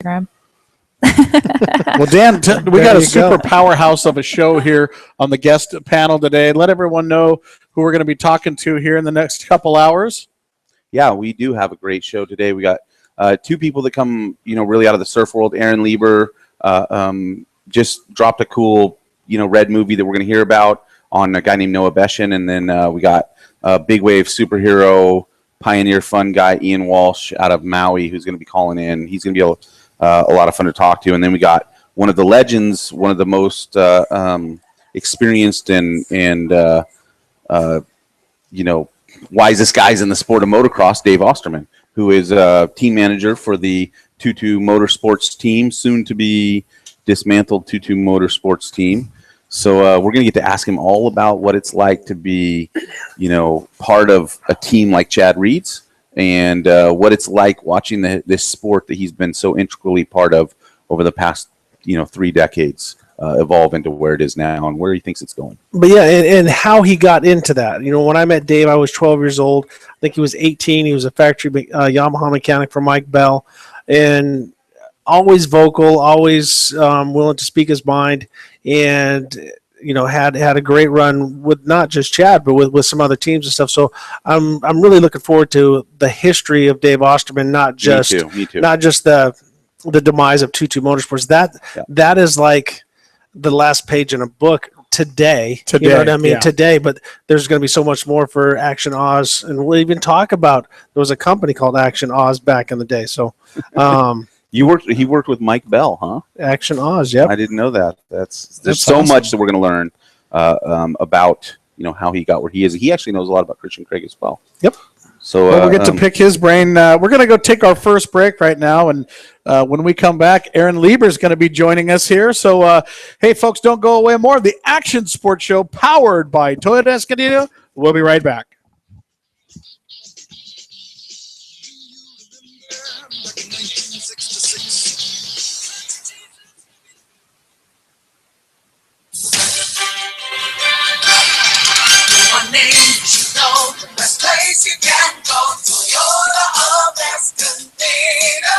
program. Well, Dan, we got a super powerhouse of a show here on the guest panel today. Let everyone know who we're going to be talking to here in the next couple hours. Yeah, we do have a great show today. We got two people that come, really out of the surf world. Aaron Lieber just dropped a cool, red movie that we're going to hear about on a guy named Noah Beshin. And then we got big wave superhero, pioneer fun guy, Ian Walsh out of Maui, who's going to be calling in. He's going to be a lot of fun to talk to. And then we got one of the legends, one of the most experienced and wisest guys in the sport of motocross, Dave Osterman, who is a team manager for the Tutu Motorsports team, soon to be dismantled Tutu Motorsports team. So we're going to get to ask him all about what it's like to be, part of a team like Chad Reed's, and what it's like watching this sport that he's been so integrally part of over the past, 3 decades evolve into where it is now and where he thinks it's going. But yeah, and how he got into that. When I met Dave, I was 12 years old. I think he was 18. He was a factory Yamaha mechanic for Mike Bell, and always vocal, always willing to speak his mind, and had a great run with not just Chad, but with some other teams and stuff. So I'm really looking forward to the history of Dave Osterman, not just Me too. not just the demise of Tutu Motorsports. That is like the last page in a book today. You know what I mean? Yeah. Today, but there's going to be so much more for Action Oz, and we'll even talk about there was a company called Action Oz back in the day. So. He worked with Mike Bell, huh? Action Oz, yep. I didn't know that. There's so awesome. Much that we're going to learn about how he got where he is. He actually knows a lot about Christian Craig as well. Yep. So we'll get to pick his brain. We're going to go take our first break right now, and when we come back, Aaron Lieber is going to be joining us here. So, hey, folks, don't go away. More of the Action Sports Show powered by Toyota Escondido. We'll be right back. The best place you can go, Toyota of Escondido.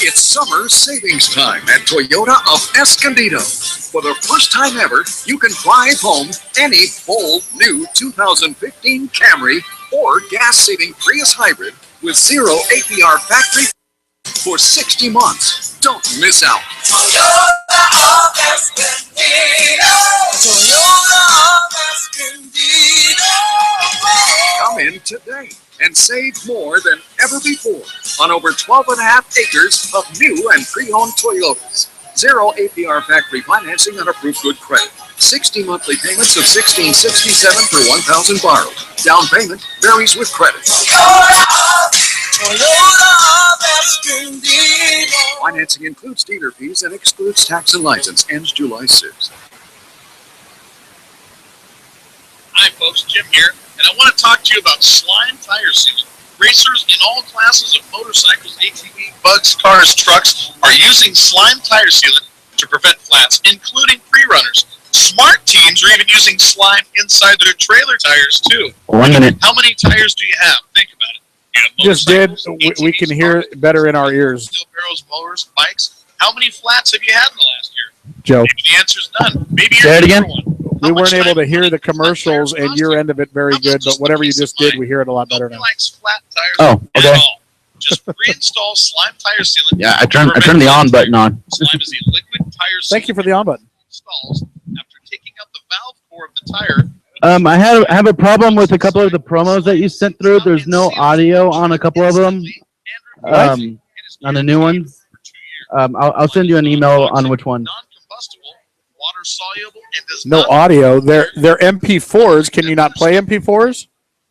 It's summer savings time at Toyota of Escondido. For the first time ever, you can drive home any bold new 2015 Camry or gas-saving Prius hybrid with 0 APR factory for 60 months. Don't miss out. Toyota of Escondido. Toyota of Escondido. Come in today and save more than ever before on over 12.5 acres of new and pre-owned Toyotas. 0 APR factory financing on approved good credit. 60 monthly payments of $1,667 per $1,000 borrowed. Down payment varies with credit. Toyota of Escondido. Financing includes dealer fees and excludes tax and license. Ends July 6th. Hi folks, Jim here, and I want to talk to you about Slime Tire Season. Racers in all classes of motorcycles, ATV, bugs, cars, trucks are using Slime Tire Sealant to prevent flats, including pre-runners. Smart teams are even using slime inside their trailer tires too. 1 minute. How many tires do you have? Think about it. You have Just did. ATVs, We can hear it better in our ears. wheelbarrows, mowers, bikes. How many flats have you had in the last year? Joe. Maybe the answer's none. Maybe Say you're it again. one. We weren't able to hear the commercials and your end of it very good, but whatever you just did, we hear it a lot better now. Nobody likes flat tires Oh, okay. at all. Just reinstall Slime Tire Sealant. Yeah, I turned the on button on. Slime is a liquid tire sealant. Thank you for the on button. Installs after taking out the valve core of the tire. I have a problem with a couple of the promos that you sent through. There's no audio on a couple of them. On the new ones. I'll send you an email on which one. Non-combustible, water soluble, and does No not audio. They're MP4s. Can you not play MP4s?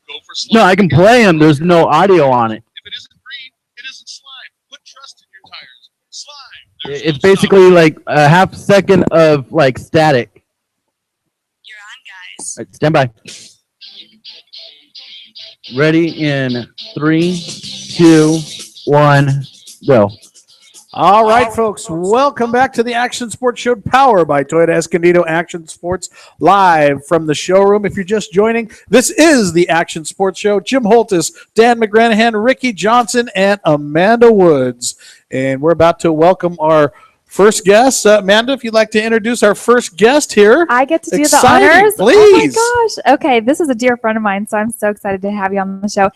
go for slime. No, I can play them. There's no audio on it. If it isn't green, it isn't slime. Put trust in your tires. Slime. It's basically like a half second of like static. You're on, guys. All right, stand by. Ready in 3, 2, 1, go. All right, folks, welcome back to the Action Sports Show, powered by Toyota Escondido Action Sports, live from the showroom. If you're just joining, this is the Action Sports Show. Jim Holtis, Dan McGranahan, Ricky Johnson, and Amanda Woods. And we're about to welcome our first guest. Amanda, if you'd like to introduce our first guest here. I get to do Exciting, the honors? please. Oh, my gosh. Okay, this is a dear friend of mine, so I'm so excited to have you on the show.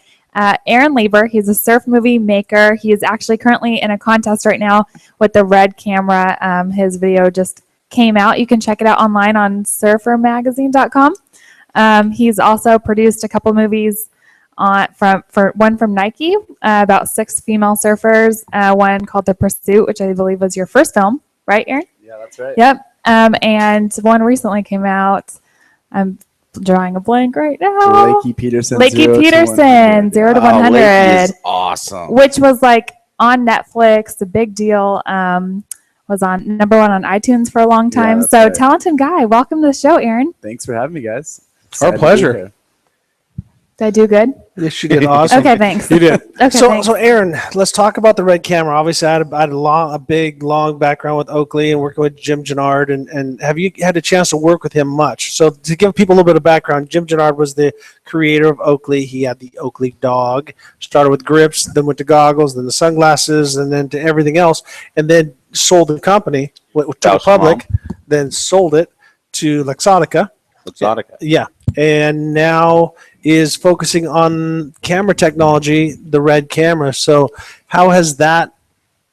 Aaron Lieber, he's a surf movie maker. He is actually currently in a contest right now with the Red Camera. His video just came out. You can check it out online on surfermagazine.com. He's also produced a couple movies one from Nike about 6 female surfers. One called The Pursuit, which I believe was your first film, right, Aaron? Yeah, that's right. Yep. And one recently came out. I'm drawing a blank right now. Lakey Peterson. Lakey 0 to Peterson, 100. 0 to Oh, 100, Lakey is awesome. which was like on Netflix, a big deal. Was on #1 on iTunes for a long Yeah, time. that's So right. talented guy. Welcome to the show, Aaron. Thanks for having me, guys. Our Excited to be pleasure. here. Did I do good? Yes, you did awesome. Okay, thanks. You did. Okay, So, thanks. so Aaron, let's talk about the Red Camera. Obviously, I had a big, long background with Oakley and working with Jim Gennard. And have you had a chance to work with him much? So, to give people a little bit of background, Jim Gennard was the creator of Oakley. He had the Oakley dog. Started with grips, then went to goggles, then the sunglasses, and then to everything else. And then sold the company to the House public. Then sold it to Luxottica. Exotica. Yeah, and now is focusing on camera technology, the Red Camera. So how has that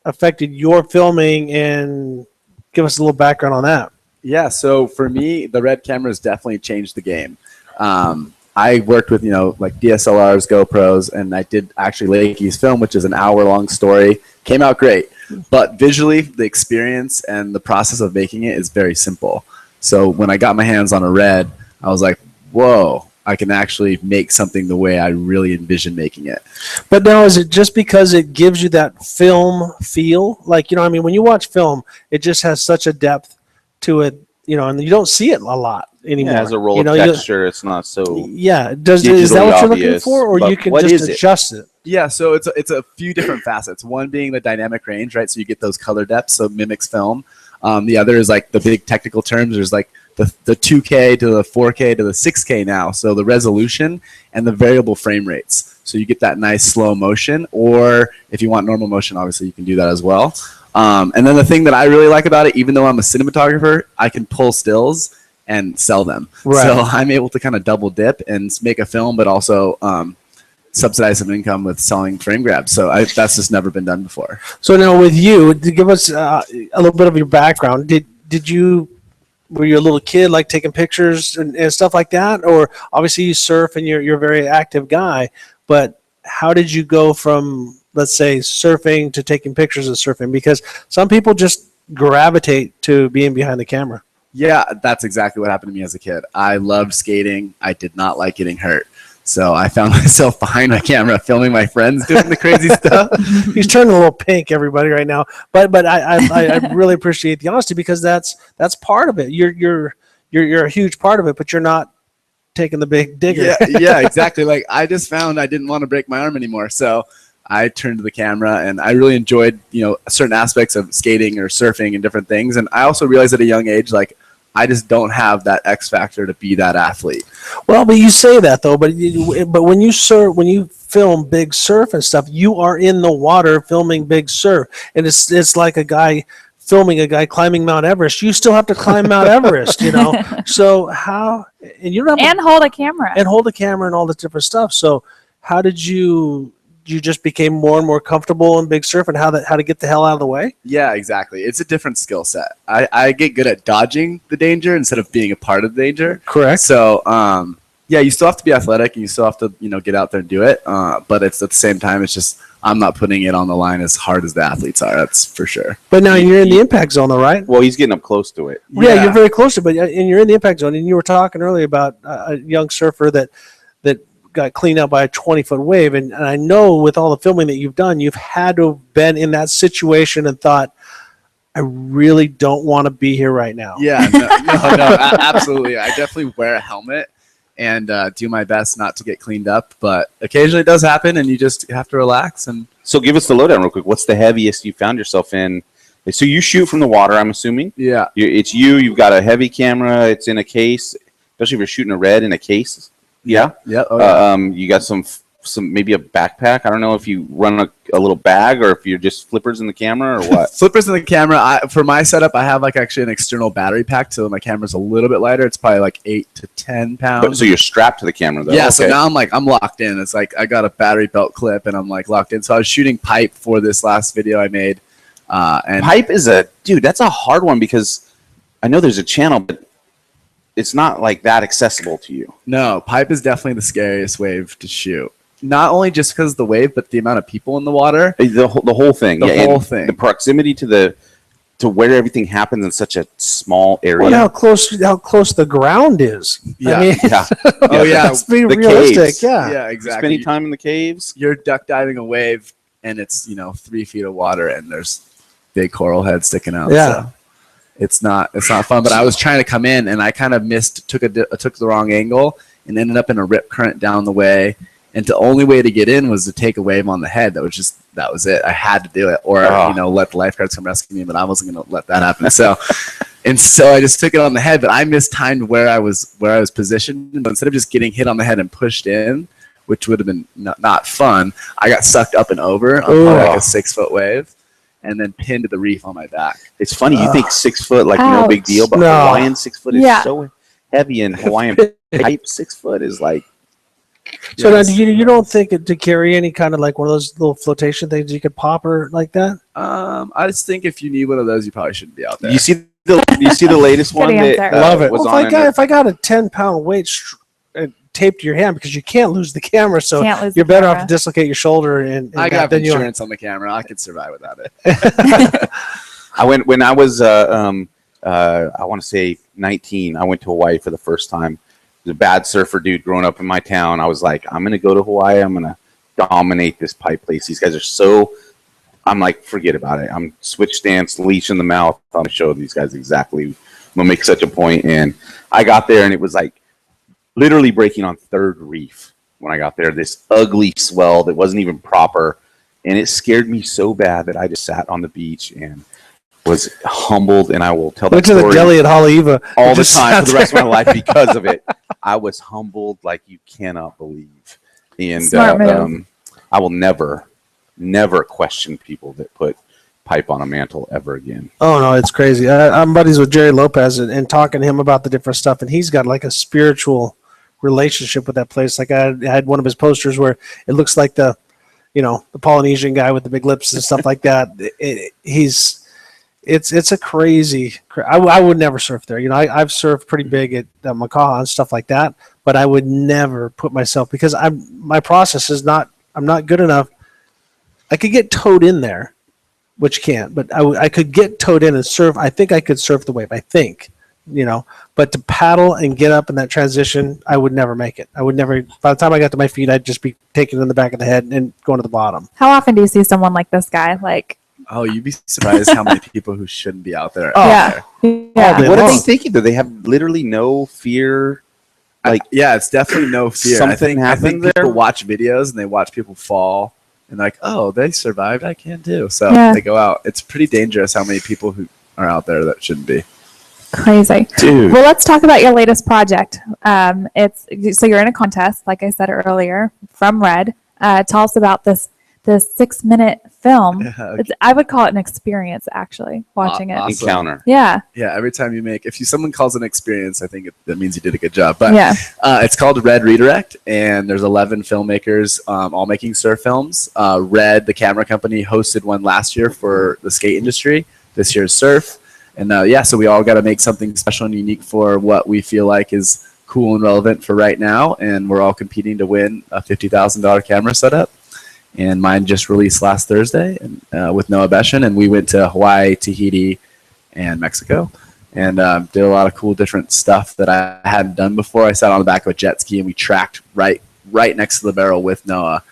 affected your filming, and give us a little background on that? Yeah, so for me, the Red Camera has definitely changed the game. I worked with, like DSLRs, GoPros, and I did actually Lakey's film, which is an hour-long story. Came out great. But visually, the experience and the process of making it is very simple. So when I got my hands on a Red, I was like, whoa, I can actually make something the way I really envision making it. But now, is it just because it gives you that film feel? Like, when you watch film, it just has such a depth to it, and you don't see it a lot anymore. It has a roll You of know, texture. It's not so. Yeah, is that what digitally you're looking obvious, for, or but you can what just is it? adjust it? Yeah, so it's a few different facets. One being the dynamic range, right? So you get those color depths, so it mimics film. The other is like the big technical terms. There's like the 2K to the 4K to the 6K now. So the resolution and the variable frame rates. So you get that nice slow motion, or if you want normal motion, obviously you can do that as well. And then the thing that I really like about it, even though I'm a cinematographer, I can pull stills and sell them. Right. So I'm able to kind of double dip and make a film, but also subsidize some income with selling frame grabs. So that's just never been done before. So now with you, to give us a little bit of your background, were you a little kid like taking pictures and stuff like that? Or obviously you surf and you're a very active guy, but how did you go from, let's say, surfing to taking pictures of surfing? Because some people just gravitate to being behind the camera. Yeah, that's exactly what happened to me as a kid. I loved skating. I did not like getting hurt. So I found myself behind my camera filming my friends doing the crazy stuff. He's turning a little pink, everybody, right now. But I really appreciate the honesty, because that's part of it. You're a huge part of it, but you're not taking the big digger. Yeah, exactly. Like I just found I didn't want to break my arm anymore. So I turned to the camera, and I really enjoyed, certain aspects of skating or surfing and different things. And I also realized at a young age, like, I just don't have that X factor to be that athlete. Well, but you say that though. But when you film big surf and stuff, you are in the water filming big surf, and it's like a guy filming a guy climbing Mount Everest. You still have to climb Mount Everest, So how? And you don't have Hold a camera. and hold a camera and all this different stuff. So how did you just became more and more comfortable in big surf, and how to get the hell out of the way? Yeah, exactly. It's a different skill set. I get good at dodging the danger instead of being a part of the danger. Correct. So, yeah, you still have to be athletic, and you still have to, get out there and do it. But it's at the same time, it's just I'm not putting it on the line as hard as the athletes are. That's for sure. But now you're in the impact zone, though, right? Well, he's getting up close to it. Yeah, you're very close to it, and you're in the impact zone. And you were talking earlier about a young surfer that got cleaned out by a 20-foot wave. And I know with all the filming that you've done, you've had to have been in that situation and thought, I really don't want to be here right now. Yeah, no, absolutely. I definitely wear a helmet and do my best not to get cleaned up. But occasionally it does happen, and you just have to relax and So give us the lowdown real quick. What's the heaviest you found yourself in? So you shoot from the water, I'm assuming. Yeah. It's you. You've got a heavy camera. It's in a case, especially if you're shooting a red in a case. Yeah. Yeah. Oh, yeah. You got some maybe a backpack. I don't know if you run a little bag or if you're just flippers in the camera or what. Flippers in the camera. For my setup, I have like actually an external battery pack, so my camera's a little bit lighter. It's probably like 8 to 10 pounds. But, so you're strapped to the camera though. Yeah. Okay. So now I'm locked in. It's like I got a battery belt clip and I'm like locked in. So I was shooting pipe for this last video I made. And pipe is that's a hard one because I know there's a channel, but it's not like that accessible to you. No, pipe is definitely the scariest wave to shoot. Not only just because of the wave, but the amount of people in the water. The whole thing. The whole thing. The proximity to where everything happens in such a small area. Well, how close the ground is. Yeah. I mean, Yeah. Oh yeah. let's be The realistic. caves. Yeah. Yeah, exactly. Spending time in the caves. You're duck diving a wave, and it's 3 feet of water, and there's big coral heads sticking out. Yeah. So it's not fun. But I was trying to come in, and I kind of took the wrong angle, and ended up in a rip current down the way. And the only way to get in was to take a wave on the head. That was it. I had to do it, or let the lifeguards come rescue me. But I wasn't going to let that happen. So, so I just took it on the head. But I mistimed where I was positioned. But instead of just getting hit on the head and pushed in, which would have been not fun, I got sucked up and over on probably like a 6-foot wave, and then pinned to the reef on my back. It's funny. You think 6 foot like no big deal, but No. Hawaiian 6 foot is so heavy, and Hawaiian pipe 6 foot is like. So now, you don't think to carry any kind of like one of those little flotation things you could pop or like that? I just think if you need one of those, you probably shouldn't be out there. You see the latest one Good that answer. Love it. was Well, on if I got a 10-pound weight taped to your hand, because you can't lose the camera, so Can't lose you're the better off camera. to dislocate your shoulder and I got then you insurance on the camera. I could survive without it. I went when I was I want to say 19. I went to Hawaii for the first time. The bad surfer dude growing up in my town. I was like, I'm gonna go to Hawaii. I'm gonna dominate this pipe place. These guys are so. I'm like, forget about it. I'm switch stance, leash in the mouth. I'm gonna show these guys exactly. I'm gonna make such a point. And I got there, and it was like literally breaking on third reef when I got there. This ugly swell that wasn't even proper, and it scared me so bad that I just sat on the beach and was humbled. And I will tell that went to the story deli at Haleiwa all the time for the rest of my life because of it. I was humbled like you cannot believe. And Smart move. I will never question people that put pipe on a mantle ever again. Oh no, it's crazy. I'm buddies with Jerry Lopez and talking to him about the different stuff, and he's got like a spiritual relationship with that place. Like I had one of his posters where it looks like the Polynesian guy with the big lips and stuff like that. It's a crazy. I would never surf there. I've surfed pretty big at Makaha and stuff like that, but I would never put myself, because my process is not. I'm not good enough. I could get towed in there, which you can't, but I could get towed in and surf. I think I could surf the wave. I think, but to paddle and get up in that transition, I would never make it. I would never. By the time I got to my feet, I'd just be taken in the back of the head and going to the bottom. How often do you see someone like this guy? Like, Oh, you'd be surprised how many people who shouldn't be out there. yeah. Yeah. What are they thinking? Do they have literally no fear? Like, Yeah, it's definitely no fear. Something I think happened there? people watch videos and they watch people fall and like, oh, they survived. I can too. So Yeah. they go out. It's pretty dangerous how many people who are out there that shouldn't be. Crazy. dude. Well, let's talk about your latest project. So you're in a contest, like I said earlier, from Red. Tell us about this 6-minute film. I would call it an experience, actually, watching it. Awesome. Encounter. Yeah. Yeah, every time if someone calls an experience, I think that means you did a good job. But Yeah. it's called Red Redirect, and there's 11 filmmakers all making surf films. Red, the camera company, hosted one last year for the skate industry. This year's surf. And so we all got to make something special and unique for what we feel like is cool and relevant for right now. And we're all competing to win a $50,000 camera setup. And mine just released last Thursday with Noah Beshan, and we went to Hawaii, Tahiti, and Mexico, and did a lot of cool different stuff that I hadn't done before. I sat on the back of a jet ski, and we tracked right next to the barrel with Noah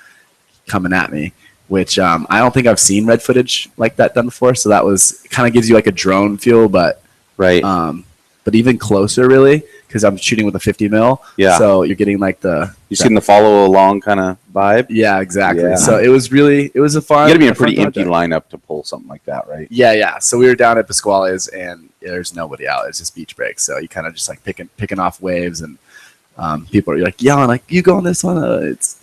coming at me, which I don't think I've seen red footage like that done before. So that was kind of gives you like a drone feel, but Right. but even closer, really, because I'm shooting with a 50 mil. Yeah. So you're getting like the the follow along kind of vibe. Yeah, exactly. Yeah. So it was a fun. You got to be in a a pretty fun empty project. lineup to pull something like that, right? Yeah. So we were down at Pasquale's, and there's nobody out. It's just beach breaks. So you kind of just like picking off waves, and people are like yelling like, "You go on this one!" It's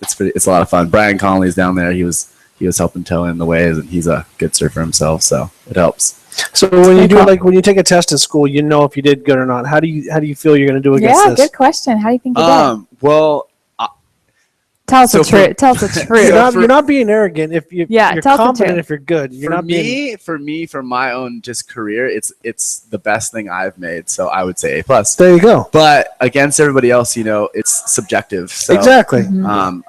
a lot of fun. Brian Conley's down there. He was helping tow in the waves, and he's a good surfer himself, so it helps. So when you when you take a test in school, you know if you did good or not. How do you feel you're going to do against Yeah, this? good question. How do you think you did? Well, Tell us so the truth. Tell us the truth. You're not being arrogant. If you're tell us the confident, truth. if you're good, you're not being. for my own just career, it's the best thing I've made. So I would say A+. There you go. But against everybody else, it's subjective. So, Exactly.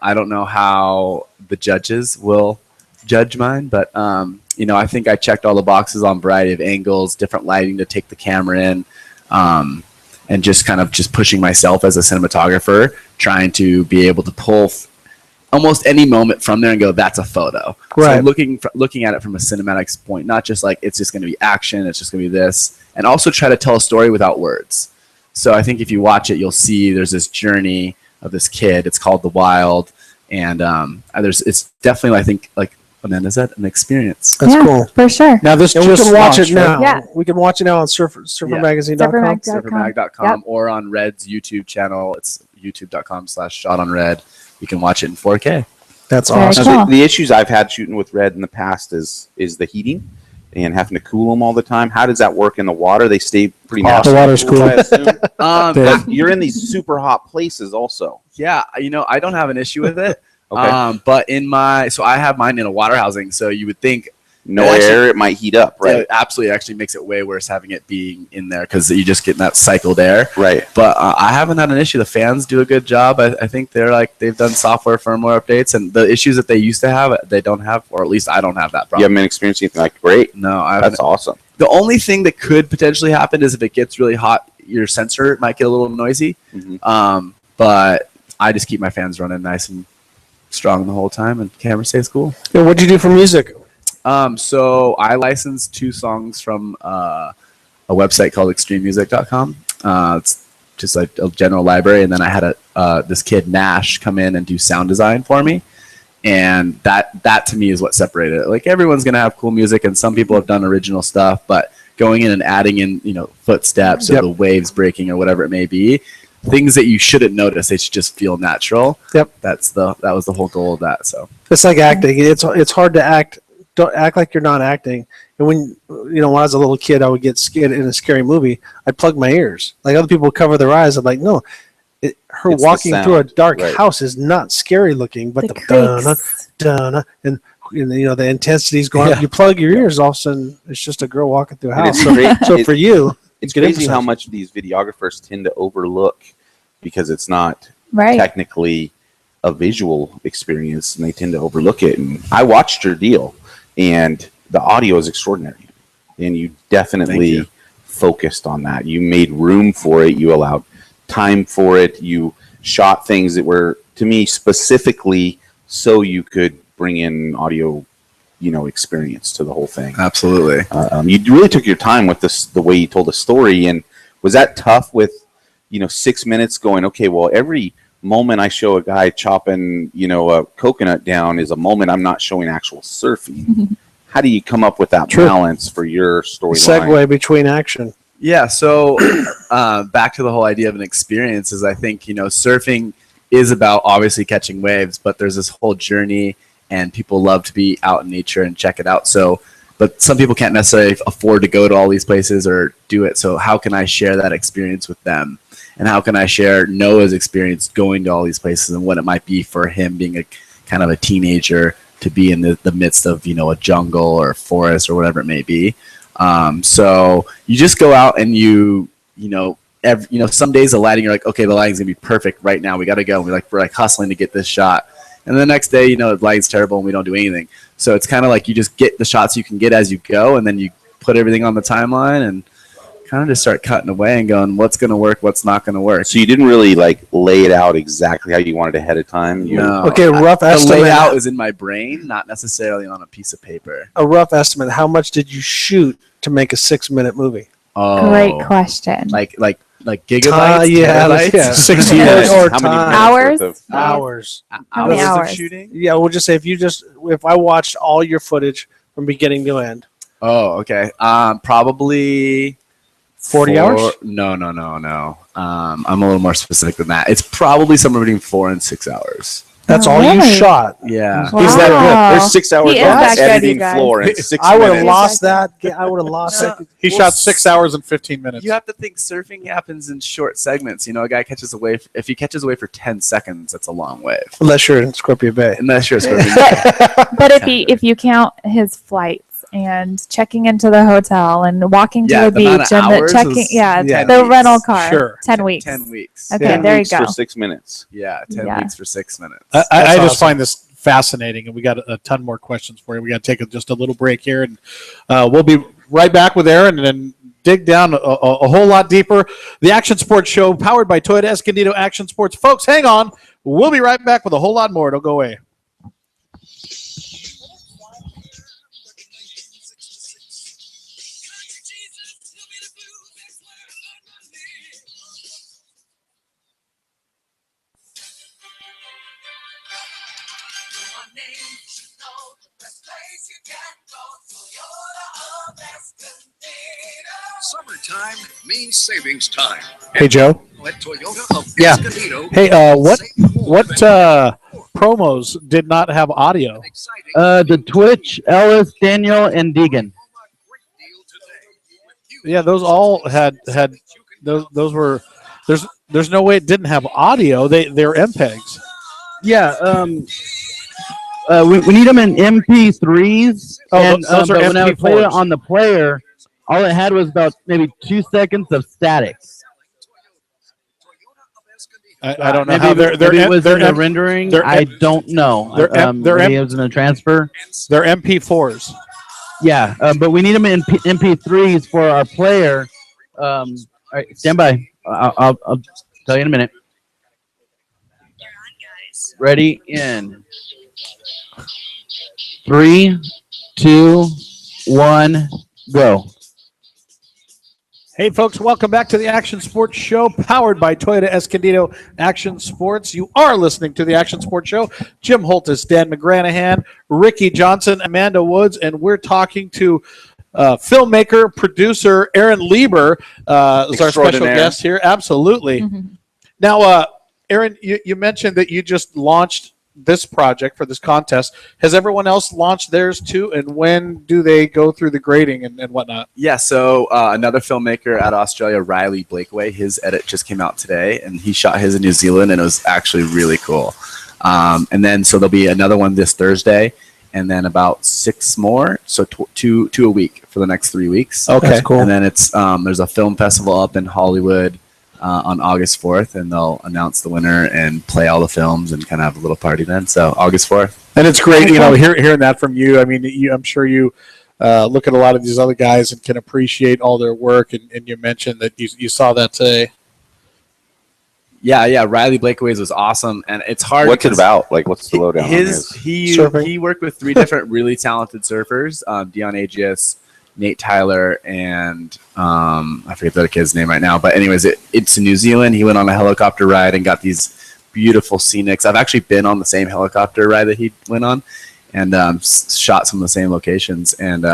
I don't know how the judges will judge mine, but I think I checked all the boxes on variety of angles, different lighting to take the camera in, and just kind of pushing myself as a cinematographer, trying to be able to pull almost any moment from there and go, that's a photo. Right. So looking at it from a cinematics point, not just like it's just going to be action, it's just going to be this, and also try to tell a story without words. So I think if you watch it, you'll see there's this journey of this kid. It's called The Wild, and it's definitely, I think, like Amanda said, an experience. That's cool. For sure. Now this And we just can watch launched, it right? now. Yeah. We can watch it now on surfermagazine.com. Surfermag.com. Surfermag.com Yep. or on Red's YouTube channel. It's youtube.com/shotonred. You can watch it in 4K. That's Very awesome. cool. The issues I've had shooting with Red in the past is the heating and having to cool them all the time. How does that work in the water? They stay pretty The natural. water's cool. I assume. Um, You're in these super hot places also. yeah, I don't have an issue with it. Okay. But so I have mine in a water housing, so you would think No It actually- air, it might heat up, right? it absolutely actually makes it way worse having it being in there because you just get that cycled air. Right. But I haven't had an issue. The fans do a good job. I think they've done software firmware updates, and the issues that they used to have, they don't have, or at least I don't have that You problem. haven't been experiencing anything like great. No, I haven't. That's awesome. The only thing that could potentially happen is if it gets really hot, your sensor might get a little noisy. Mhm. But I just keep my fans running nice and strong the whole time, and camera stays cool. Yeah, what'd you do for music? So I licensed 2 songs from a website called extrememusic.com. It's just like a general library, and then I had this kid Nash come in and do sound design for me. And that to me is what separated it. Like everyone's gonna have cool music, and some people have done original stuff, but going in and adding in, footsteps or the waves breaking or whatever it may be, things that you shouldn't notice, they should just feel natural. Yep. That was the whole goal of that. So It's like acting. It's hard to act. Don't act like you're not acting. And when when I was a little kid, I would get scared in a scary movie. I'd plug my ears. Like other people would cover their eyes. I'm like, no. Her It's the walking through a sound, dark right. house is not scary looking, but The the creaks. dun, and the intensity's going up. You plug your ears, all of a sudden it's just a girl walking through a And house. it's So, great- so it- for you, It's Good crazy how emphasize. much these videographers tend to overlook because it's not Right. technically a visual experience, and they tend to overlook it. And I watched your deal, and the audio is extraordinary, and you definitely you. focused on that. You made room for it. You allowed time for it. You shot things that were, to me, specifically so you could bring in audio, experience to the whole thing. absolutely. You really took your time with this, the way you told the story. And was that tough with, 6 minutes going, okay, well, every moment I show a guy chopping, a coconut down is a moment I'm not showing actual surfing. How do you come up with that True. balance for your storyline? segue between action. Yeah, so back to the whole idea of an experience is I think, surfing is about obviously catching waves, but there's this whole journey and people love to be out in nature and check it out. So, but some people can't necessarily afford to go to all these places or do it. So how can I share that experience with them? And how can I share Noah's experience going to all these places and what it might be for him being a kind of a teenager to be in the midst of, a jungle or forest or whatever it may be. So you just go out and some days the lighting, you're like, okay, the lighting's gonna be perfect right now. We got to go. We're like hustling to get this shot. And the next day, the lighting's terrible and we don't do anything. So it's kind of like you just get the shots you can get as you go, and then you put everything on the timeline and kind of just start cutting away and going, what's going to work, what's not going to work. So you didn't really lay it out exactly how you wanted ahead of time. No. Okay, rough The estimate. layout is in my brain, not necessarily on a piece of paper. A rough estimate. How much did you shoot to make a 6-minute movie? Oh, Great question. Like gigabytes, yeah, terabytes? yeah. 60 Or years. How many time. minutes Hours? worth of- Hours. How many Hours of hours? shooting? Yeah, we'll just say if I watched all your footage from beginning to end. Oh, okay. Probably 40 hours? No. I'm a little more specific than that. It's probably somewhere between 4 and 6 hours. That's Oh, all you really? shot. Yeah. Wow. He's that good. There's 6 hours He is on that the good, editing you guys. floor and 6 I would have minutes. lost that. I would have lost No. it. He Well, shot 6 hours and 15 minutes. You have to think surfing happens in short segments. You know, a guy catches a wave. If he catches a wave for 10 seconds, that's a long wave. Unless you're in Scorpio Bay. Unless you're surfing. But if you count his flights and checking into the hotel and walking to Yeah, the the amount beach of and the hours checking, was yeah, 10 the weeks. rental car, Sure. 10 weeks. 10 weeks. Okay, 10 there you weeks go. for 6 minutes. Yeah, 10 Yeah. weeks for 6 minutes. I That's just awesome. find this fascinating, and we got a ton more questions for you. We got to take just a little break here, and we'll be right back with Aaron and then dig down a whole lot deeper. The Action Sports Show, powered by Toyota Escondido Action Sports. Folks, hang on. We'll be right back with a whole lot more. Don't go away. Summertime means savings time. Hey, Joe. At Toyota of Yeah. Escondido, Hey, what promos did not have audio? The Twitch, Ellis, Daniel, and Deegan. Yeah, those all had those were. There's no way it didn't have audio. They're MPEGs. Yeah. We need them in MP3s. Oh, and, those are but when I played it MP4s. on the player, all it had was about maybe 2 seconds of static. I don't know Maybe how maybe it was in the rendering. they're I don't know. they're Maybe it was in the transfer. They're MP4s. Yeah, but we need them in MP3s for our player. All right, stand by. I'll tell you in a minute. You're on, guys. Ready? In 3, 2, 1, go. Hey, folks, welcome back to the Action Sports Show, powered by Toyota Escondido Action Sports. You are listening to the Action Sports Show. Jim Holtis, Dan McGranahan, Ricky Johnson, Amanda Woods, and we're talking to filmmaker, producer Aaron Lieber is our special Extraordinaire. guest here. Absolutely. Now, Aaron, you mentioned that you just launched this project for this contest. Has everyone else launched theirs too? And when do they go through the grading and whatnot? Yeah, so another filmmaker out of Australia, Riley Blakeway, his edit just came out today, and he shot his in New Zealand, and it was actually really cool. And then, so there'll be another one this Thursday, and then about 6 more, so two a week for the next 3 weeks. Okay. That's cool. And then it's there's a film festival up in Hollywood on August 4th, and they'll announce the winner and play all the films and kind of have a little party then. So August 4th. And it's great, hearing that from you. I mean, I'm sure you look at a lot of these other guys and can appreciate all their work. And you mentioned that you saw that today. Yeah. Riley Blakeway's was awesome, and it's hard. What's it because about? Like, what's the lowdown on his? Surfing. He worked with 3 different really talented surfers: Dion Agius, Nate Tyler, and I forget the other kid's name right now. But anyways, it's in New Zealand. He went on a helicopter ride and got these beautiful scenics. I've actually been on the same helicopter ride that he went on, and shot some of the same locations. And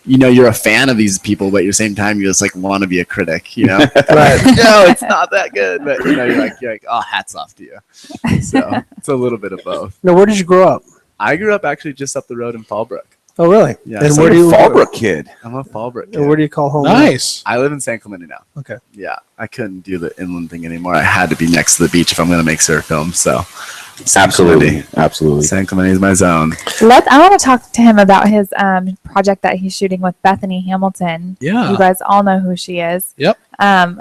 you're a fan of these people, but at the same time, you just like want to be a critic. Right? No, it's not that good. But you're like, oh, hats off to you. So it's a little bit of both. Now, where did you grow up? I grew up actually just up the road in Fallbrook. Oh, really? Yeah. And so where do you Fallbrook kid. I'm a Fallbrook kid. And where do you call home? Nice. I live in San Clemente now. Okay. Yeah, I couldn't do the inland thing anymore. I had to be next to the beach if I'm going to make surf films. So, Absolutely. Absolutely. San Clemente is my zone. I want to talk to him about his project that he's shooting with Bethany Hamilton. Yeah. You guys all know who she is. Yep. I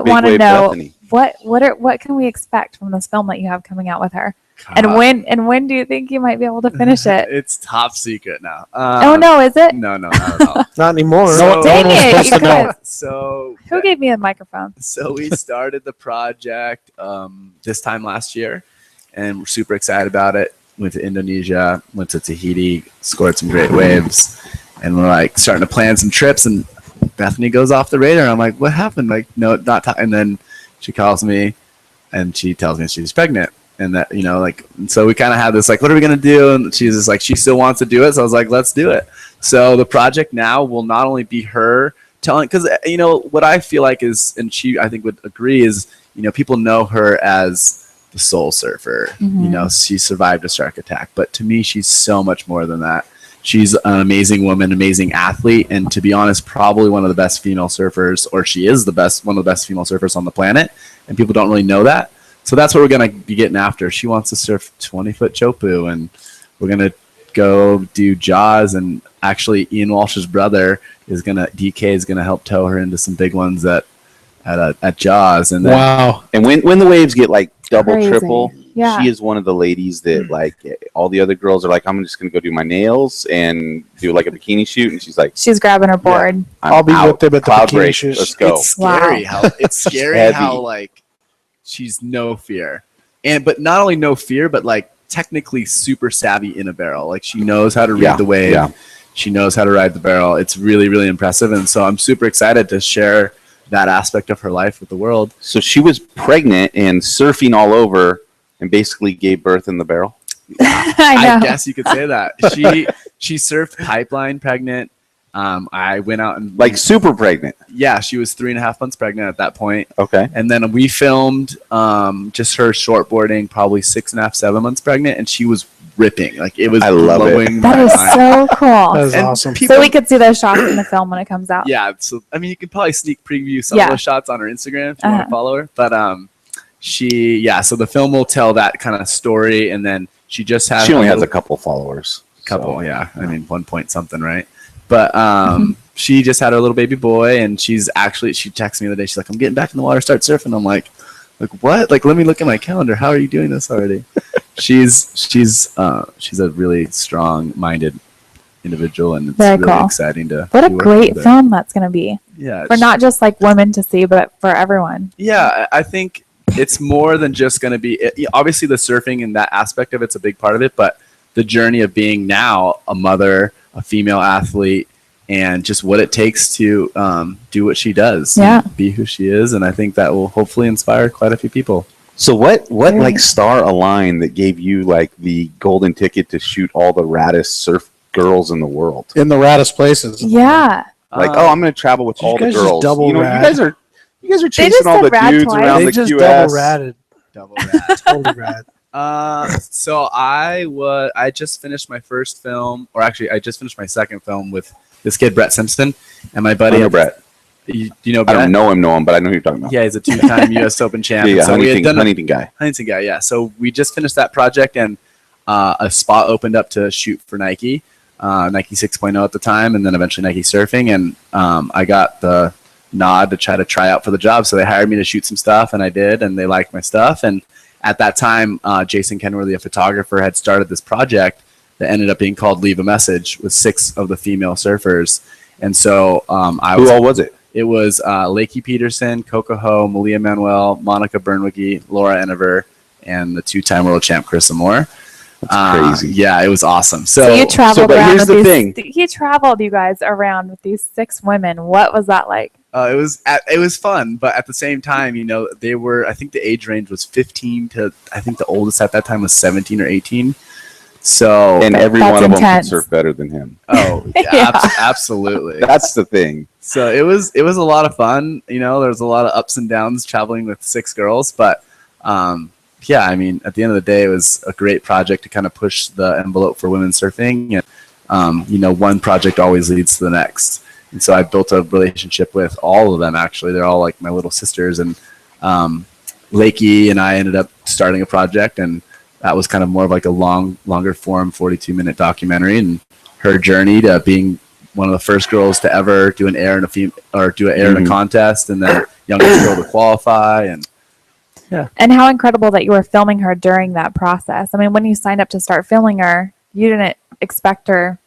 Big want to Wave know Bethany. what can we expect from this film that you have coming out with her, and when do you think you might be able to finish it? It's top secret now. Oh no, is it? No, not at all. Not anymore. So- Dang was it, supposed you to know. guys. So, Who gave me a microphone? so we started the project this time last year, and we're super excited about it. Went to Indonesia, went to Tahiti, scored some great waves, and we're like starting to plan some trips. And Bethany goes off the radar. I'm like, what happened? Like, no, not. And then she calls me, and she tells me she's pregnant, and that and so we kind of had this like, what are we gonna do? And she's just like, she still wants to do it. So I was like, let's do it. So the project now will not only be her telling, because what I feel like is, and she I think would agree is, people know her as the soul surfer. She survived a shark attack, but to me, she's so much more than that. She's an amazing woman, amazing athlete, and to be honest, probably one of the best female surfers, or she is one of the best female surfers on the planet, and people don't really know that. So that's what we're going to be getting after. She wants to surf 20-foot chopu, and we're going to go do Jaws, and actually Ian Walsh's brother DK is going to help tow her into some big ones at Jaws. And then, Wow. And when the waves get like double, Crazy. triple, Yeah. she is one of the ladies that like all the other girls are like, I'm just going to go do my nails and do like a bikini shoot. And she's like, She's grabbing her board. I'll be out. with them at the Cloud bikini break. shoot. Let's go. It's scary Wow. how like she's no fear, but not only no fear, but like technically super savvy in a barrel. Like she knows how to read the wave. Yeah. She knows how to ride the barrel. It's really, really impressive. And so I'm super excited to share that aspect of her life with the world. So she was pregnant and surfing all over and basically gave birth in the barrel. I know. guess you could say that. She surfed pipeline pregnant. I went out and Like super pregnant. yeah, she was 3.5 months pregnant at that point. Okay. And then we filmed just her shortboarding, probably 6.5, 7 months pregnant, and she was ripping. Like it was I love it. blowing That my is mind. so cool. That is And awesome. So we could see those shots in the film when it comes out. Yeah, so I mean, you can probably sneak preview some Yeah. of those shots on her Instagram if you want Uh-huh. to follow her. But so the film will tell that kind of story, and then she just has She only has little a couple followers. couple, So, yeah. I mean, 1 point something, right? But she just had her little baby boy, and she texted me the other day. She's like, I'm getting back in the water, start surfing. I'm like what? Like, let me look at my calendar. How are you doing this already? she's a really strong-minded individual, and it's Very really cool. exciting to What a be working great with her. film that's going to be Yeah, for not just like women to see, but for everyone. Yeah, I think it's more than just going to be obviously the surfing and that aspect of it's a big part of it, but the journey of being now a mother, a female athlete, and just what it takes to do what she does, Yeah. and be who she is. And I think that will hopefully inspire quite a few people. So what Very like nice. star aligned that gave you like the golden ticket to shoot all the raddest surf girls in the world? In the raddest places. Yeah. Like, Um, I'm going to travel with did all you the guys just girls. double You rad? guys are just chasing all said the rad dudes twice. around They the just QS. double ratted. double rad. Totally rad. So I just finished my first film, or actually I just finished my second film with this kid Brett Simpson and my buddy I know Brett. You know I Brett? don't know him, but I know who you're talking about. Yeah, he's a two-time U.S. Open champ. yeah, So we had done Huntington guy. Huntington guy, yeah. So we just finished that project, and a spot opened up to shoot for Nike, Nike 6.0 at the time, and then eventually Nike Surfing. And I got the nod to try out for the job. So they hired me to shoot some stuff, and I did, and they liked my stuff. And at that time, Jason Kenworthy, a photographer, had started this project that ended up being called Leave a Message with 6 of the female surfers. And so Who all was it? it was Lakey Peterson, Coco Ho, Malia Manuel, Monica Bernwicki, Laura Enever, and the 2-time world champ Chris Amore. That's crazy. Yeah, it was awesome. So you traveled but around here's with the these, thing. he traveled you guys around with these 6 women. What was that like? It was fun, but at the same time, they were. I think the age range was 15 to. I think the oldest at that time was 17 or 18. So And every That's one of them intense. could surf better than him. Yeah. Absolutely. That's the thing. So it was a lot of fun. There was a lot of ups and downs traveling with 6 girls, but yeah, I mean, at the end of the day, it was a great project to kind of push the envelope for women surfing, and one project always leads to the next. And so I built a relationship with all of them. Actually, they're all like my little sisters, and Lakey and I ended up starting a project, and that was kind of more of like a longer form 42-minute documentary, and her journey to being one of the first girls to ever do an air in a contest, and then youngest girl to qualify. And And how incredible that you were filming her during that process. I mean, when you signed up to start filming her, you didn't expect her.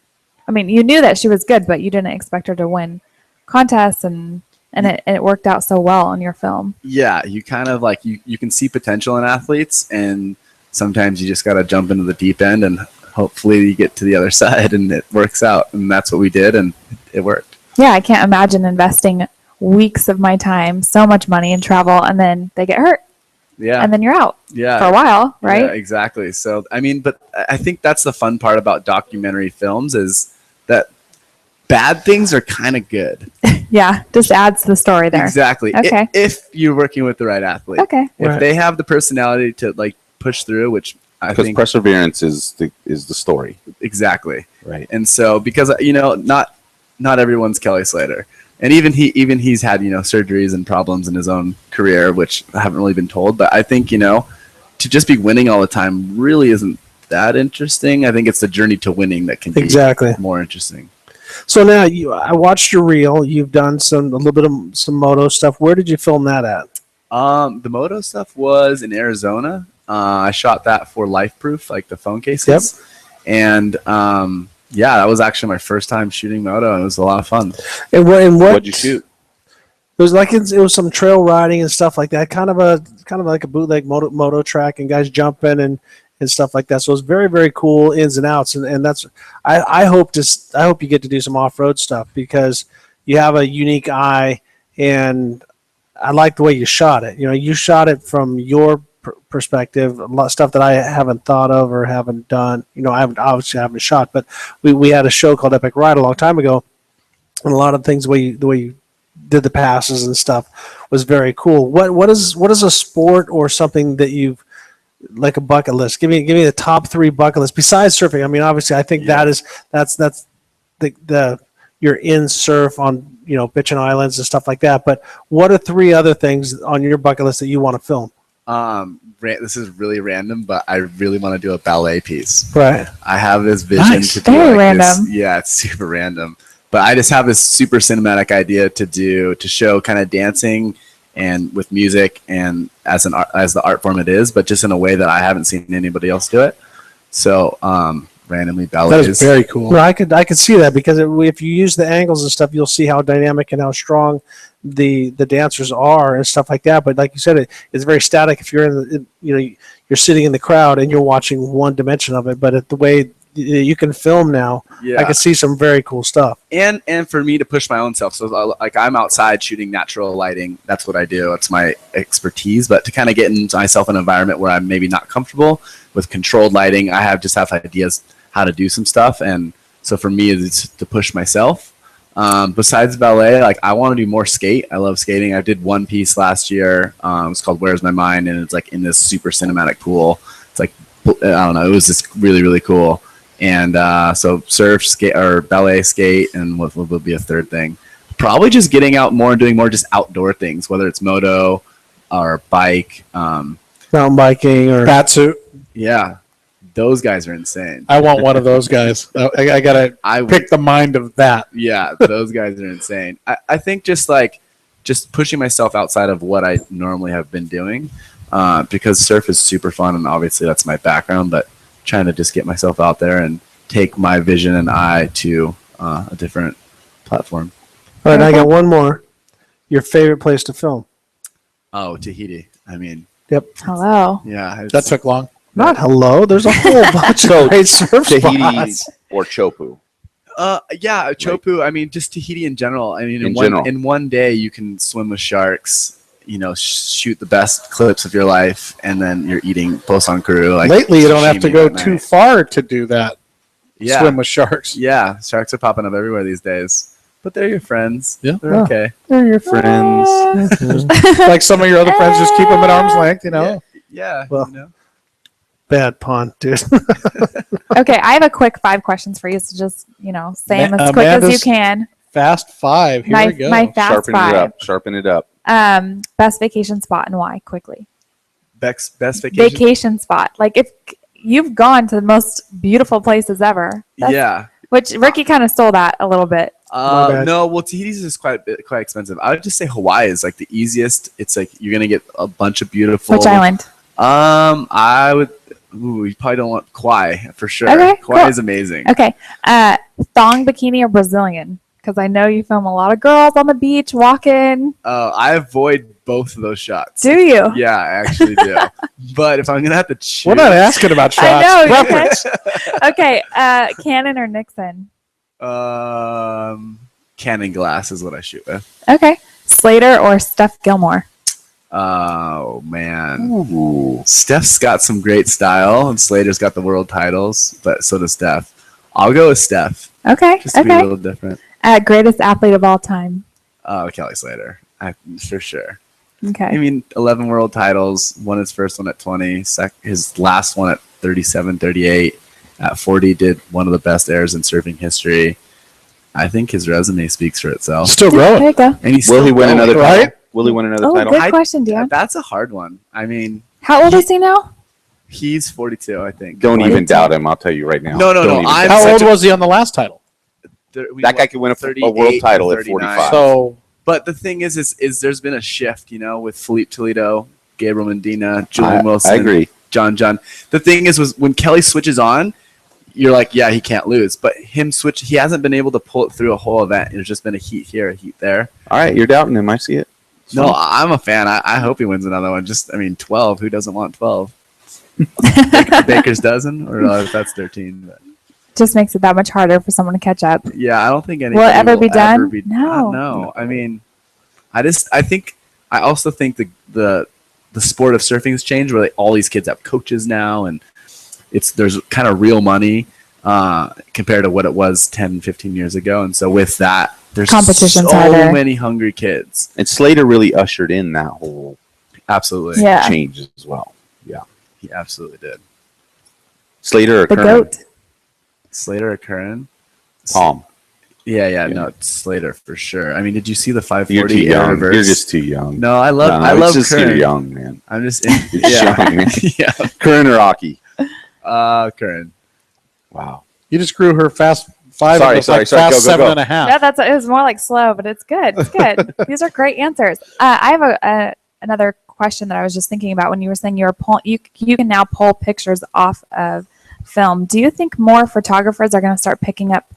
I mean, you knew that she was good, but you didn't expect her to win contests, and it worked out so well on your film. yeah, you kind of like you can see potential in athletes, and sometimes you just got to jump into the deep end, and hopefully you get to the other side and it works out. And that's what we did, and it worked. Yeah, I can't imagine investing weeks of my time, so much money in travel, and then they get hurt, Yeah. and then you're out Yeah. for a while, right? Yeah, exactly. So, I mean, but I think that's the fun part about documentary films is that bad things are kind of good. Yeah, just adds to the story there. Exactly. Okay. If you're working with the right athlete. Okay. If Right. they have the personality to like push through, which I Because think perseverance is the story. exactly. Right. And so because not everyone's Kelly Slater. And even he's had, surgeries and problems in his own career, which I haven't really been told. But I think, to just be winning all the time really isn't that interesting. I think it's the journey to winning that can be Exactly. more interesting. So now I watched your reel. You've done a little bit of some moto stuff. Where did you film that at? The moto stuff was in Arizona. I shot that for Life Proof, like the phone cases. And yeah, that was actually my first time shooting moto, and it was a lot of fun. And what? What'd you shoot? It was like it was some trail riding and stuff like that. Kind of like a bootleg moto track, and guys jumping and stuff like that. So it was very, very cool ins and outs. And that's I hope you get to do some off road stuff because you have a unique eye, and I like the way you shot it. You shot it from your perspective, a lot of stuff that I haven't thought of or haven't done. I haven't shot, but we had a show called Epic Ride a long time ago, and a lot of things the way you did the passes and stuff was very cool. What is a sport or something that you've like a bucket list? Give me the top 3 bucket list besides surfing. I mean, obviously, I think that's the you're in surf on Bitchin' Islands and stuff like that. But what are 3 other things on your bucket list that you want to film? This is really random, but I really want to do a ballet piece. Right. I have this vision Nice. to do Very like random. this. Yeah, it's super random. But I just have this super cinematic idea to show kind of dancing and with music and as the art form it is, but just in a way that I haven't seen anybody else do it. So randomly ballet That is very cool. No, I could see that because if you use the angles and stuff, you'll see how dynamic and how strong the dancers are and stuff like that. But like you said, it's very static. If you're you're sitting in the crowd and you're watching one dimension of it. But the way you can film now, Yeah. I can see some very cool stuff. And for me to push my own self. So like I'm outside shooting natural lighting. That's what I do. It's my expertise. But to kind of get into myself an environment where I'm maybe not comfortable with controlled lighting, I have ideas how to do some stuff. And so for me, it's to push myself. Besides ballet, like I want to do more skate. I love skating. I did one piece last year. It's called Where's My Mind? And it's like in this super cinematic pool. It's like, I don't know. It was just really, really cool. And so surf, skate, or ballet, skate, and what will be a third thing? Probably just getting out more and doing more just outdoor things, whether it's moto or bike. Mountain biking or Batsuit. Yeah, those guys are insane. I want one of those guys. I gotta pick the mind of that. Yeah, those guys are insane. I think just pushing myself outside of what I normally have been doing, because surf is super fun and obviously that's my background, but trying to just get myself out there and take my vision and eye to a different platform. All right, I got one more. Your favorite place to film? Oh, Tahiti. I mean, Yep. Hello. yeah. That took long. Not hello. There's a whole bunch of great surf Tahiti spots. or Chopu. Yeah, Chopu. I mean, just Tahiti in general. I mean, In in one day you can swim with sharks. Shoot the best clips of your life, and then you're eating Bosan Kuru. Like Lately, you don't have to sashimi go at too night. far to do that. Yeah, Swim with sharks. yeah. Sharks are popping up everywhere these days, but they're your friends. Yeah. they're Yeah. okay. They're your friends. Like some of your other friends, just keep them at arm's length, Yeah. Well, Bad pun, dude. Okay, I have a quick 5 questions for you. So just say them as quick as you Amanda's can. Fast 5. Here we go. My fast Sharpen it 5. up. Sharpen it up. Best vacation spot and why? Quickly. Best vacation. Vacation spot. Like if you've gone to the most beautiful places ever. Yeah. Which Ricky kind of stole that a little bit. bad. No, well, Tahiti's is quite expensive. I would just say Hawaii is like the easiest. It's like you're gonna get a bunch of beautiful. Which island? I would. Ooh, you probably don't want Kauai for sure. Okay, Kauai cool. is amazing. Okay. Thong bikini or Brazilian? Because I know you film a lot of girls on the beach walking. I avoid both of those shots. Do you? Yeah, I actually do. But if I'm gonna have to choose, We're not asking about shots. I know. you Preference. can. Okay. Canon or Nixon? Canon glass is what I shoot with. Okay. Slater or Steph Gilmore? Oh man, Ooh. Steph's got some great style, and Slater's got the world titles, but so does Steph. I'll go with Steph, Okay. just to be a Okay. little different. Greatest athlete of all time. Oh, Kelly Slater, for sure. Okay. I mean, 11 world titles, won his first one at 20, his last one at 37, 38. At 40, did one of the best airs in surfing history. I think his resume speaks for itself. Still There growing. you go. And he's Will still he win going, another right? title? Will he win another Oh, title? good question, Dion. That's a hard one. I mean, How old is he now? he's 42, I think. Don't even 42. doubt him. I'll tell you right now. No, Don't even I'm doubt How him. old was he on the last title? That guy could win a world title at 45. So But the thing is there's been a shift, with Felipe Toledo, Gabriel Medina, Julian Wilson. I agree. John. The thing was when Kelly switches on, you're like, yeah, he can't lose. But he hasn't been able to pull it through a whole event. There's just been a heat here, a heat there. All right, you're doubting him. I see it. No, I'm a fan. I hope he wins another one. 12. Who doesn't want 12? Baker's dozen, or if that's 13. But. Just makes it that much harder for someone to catch up. Yeah, I don't think anybody Will it ever be done? No. No. I mean, I also think the sport of surfing has changed, where all these kids have coaches now, and there's kind of real money compared to what it was 10, 15 years ago. And so with that, there's Competition's so harder. many hungry kids. And Slater really ushered in that whole Absolutely. Yeah. change as well. Yeah. He absolutely did. Slater or The Curran? GOAT. Slater or Curran? Tom. Yeah. No, it's Slater for sure. I mean, did you see the You're 540 too air young. reverse? You're just too young. No, I love it's just Curran. you're young, man. I'm just You're just young, man. yeah. Curran or Aki? Curran. Wow. you just grew her fast 5. Sorry, it was sorry, like sorry. fast Go, go, go. 7.5. No, it was more like slow, but it's good. It's good. These are great answers. I have another question that I was just thinking about when you were saying you can now pull pictures off of film. Do you think more photographers are going to start picking up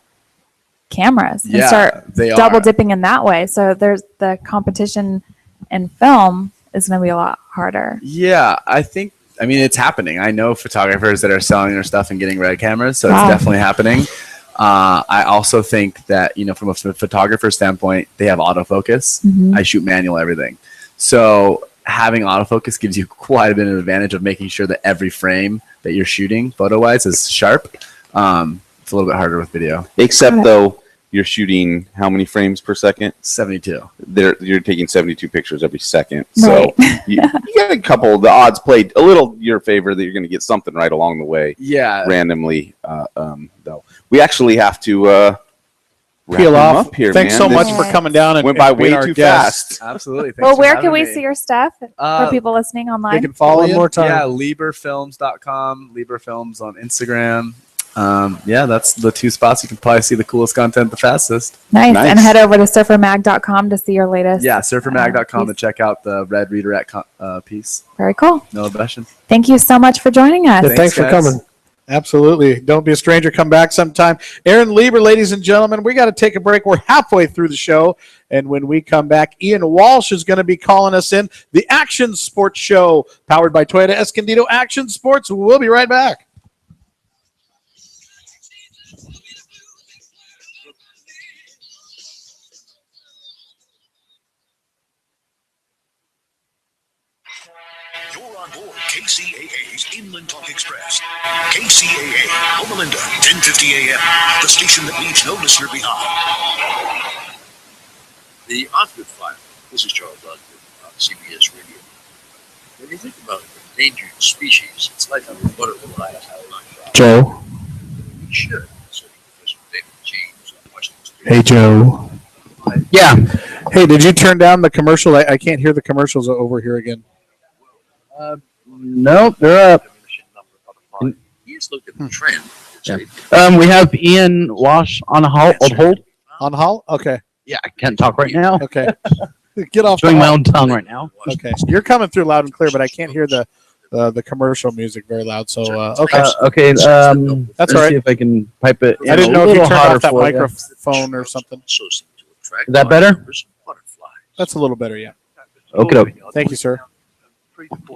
cameras and start they double are. dipping in that way? So there's the competition in film is going to be a lot harder. Yeah, I mean, it's happening. I know photographers that are selling their stuff and getting red cameras, so Wow. it's definitely happening. I also think that, from a photographer standpoint, they have autofocus. Mhm. I shoot manual everything. So having autofocus gives you quite a bit of advantage of making sure that every frame that you're shooting photo-wise is sharp. It's a little bit harder with video. Except though, you're shooting how many frames per second? 72. You're taking 72 pictures every second. So Right. you got a couple. The odds played a little your favor that you're going to get something right along the way. Yeah. Randomly, though, we actually have to wrap Peel him off. up here. Thanks man. so This much for coming down and went by and being way our too guest. fast. Absolutely. Thanks Well, for where having can we me. see your stuff for people listening They online? can follow One you. more time. Yeah, LieberFilms.com, LieberFilms on Instagram. Yeah, that's the two spots you can probably see the coolest content the fastest. Nice. Nice. And head over to surfermag.com to see your latest. Yeah, surfermag.com to piece. check out the red redirect piece. Very cool. No objection. Thank you so much for joining us. Yeah, thanks for guys. coming. Absolutely. Don't be a stranger. Come back sometime. Aaron Lieber, ladies and gentlemen, we got to take a break. We're halfway through the show. And when we come back, Ian Walsh is going to be calling us in. The Action Sports Show, powered by Toyota Escondido Action Sports. We'll be right back. You're on board KCAA's Inland Talk Express. KCAA, Loma Linda, 1050 AM, the station that leaves no listener behind. The Osgood File. This is Charles Osgood on CBS Radio. When you think about endangered species, it's like a butterfly. Joe. We should. So Professor David James on Washington State. Hey, Joe. Yeah. Hey, did you turn down the commercial? I can't hear the commercials over here again. Nope, they're up. He's looked at the trend. Yeah. We have Ian Walsh on hold. On Hall? Okay. Yeah, I can't talk right now. Okay. Get off Doing the my hall. own tongue right now. Okay. You're coming through loud and clear, but I can't hear the commercial music very loud. So, okay. Okay. That's let's all right. See if I can pipe it. I didn't in know a if you little turned hotter off that for you. microphone or something. Is that better? That's a little better, yeah. Okay. Thank you, sir.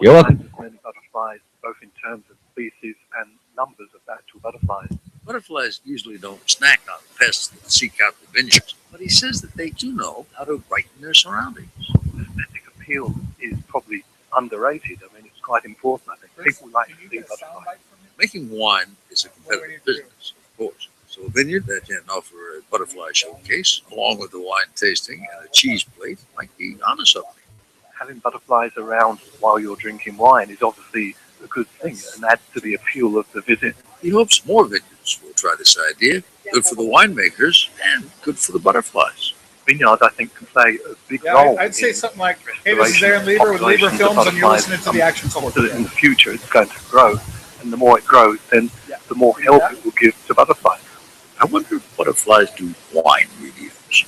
You're welcome. Many butterflies, both in terms of species and numbers of actual butterflies. Butterflies usually don't snack on pests that seek out the vineyards, but he says that they do know how to brighten their surroundings. Aesthetic appeal is probably underrated. I mean, it's quite important. I think people like to see butterflies. Making wine is a competitive business, of course. So a vineyard that can offer a butterfly showcase, along with the wine tasting and a cheese plate, might be onto something. Having butterflies around while you're drinking wine is obviously a good thing and adds to the appeal of the visit. He hopes more vineyards will try this idea. Good for the winemakers and good for the butterflies. Vineyards, I think, can play a big role. I'd say in something like, hey, this is Aaron Lieber with Lieber populations of Films, and you're butterflies listening to the Action Sport. so that in the future it's going to grow, and the more it grows, then the more help it will give to butterflies. I wonder if butterflies do wine reviews.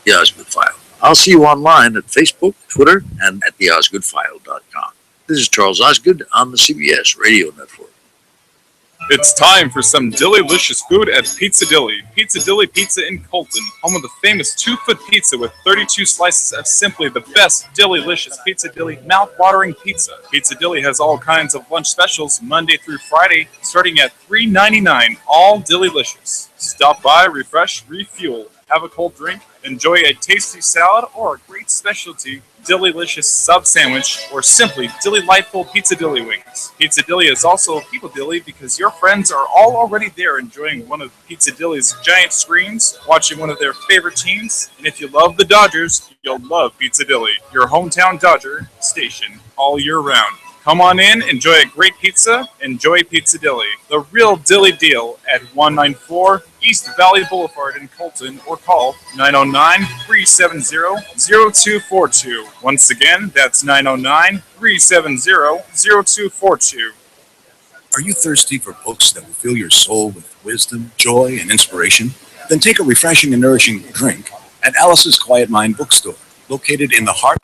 The Osgood File. I'll see you online at Facebook, Twitter, and at theosgoodfile.com. This is Charles Osgood on the CBS Radio Network. It's time for some delicious food at Pizza Dilly. Pizza Dilly Pizza in Colton, home of the famous 2-foot pizza with 32 slices of simply the best delicious Pizza Dilly mouth-watering pizza. Pizza Dilly has all kinds of lunch specials Monday through Friday, starting at $3.99, all delicious. Stop by, refresh, refuel, have a cold drink, enjoy a tasty salad or a great specialty Dillylicious sub sandwich, or simply Delightful Pizza Dilly wings. Pizza Dilly is also a People Dilly because your friends are all already there enjoying one of Pizza Dilly's giant screens, watching one of their favorite teams, and if you love the Dodgers, you'll love Pizza Dilly, your hometown Dodger station, all year round. Come on in, enjoy a great pizza, enjoy Pizza Dilly, the real Dilly deal at 194 East Valley Boulevard in Colton, or call 909-370-0242. Once again, that's 909-370-0242. Are you thirsty for books that will fill your soul with wisdom, joy, and inspiration? Then take a refreshing and nourishing drink at Alice's Quiet Mind Bookstore, located in the heart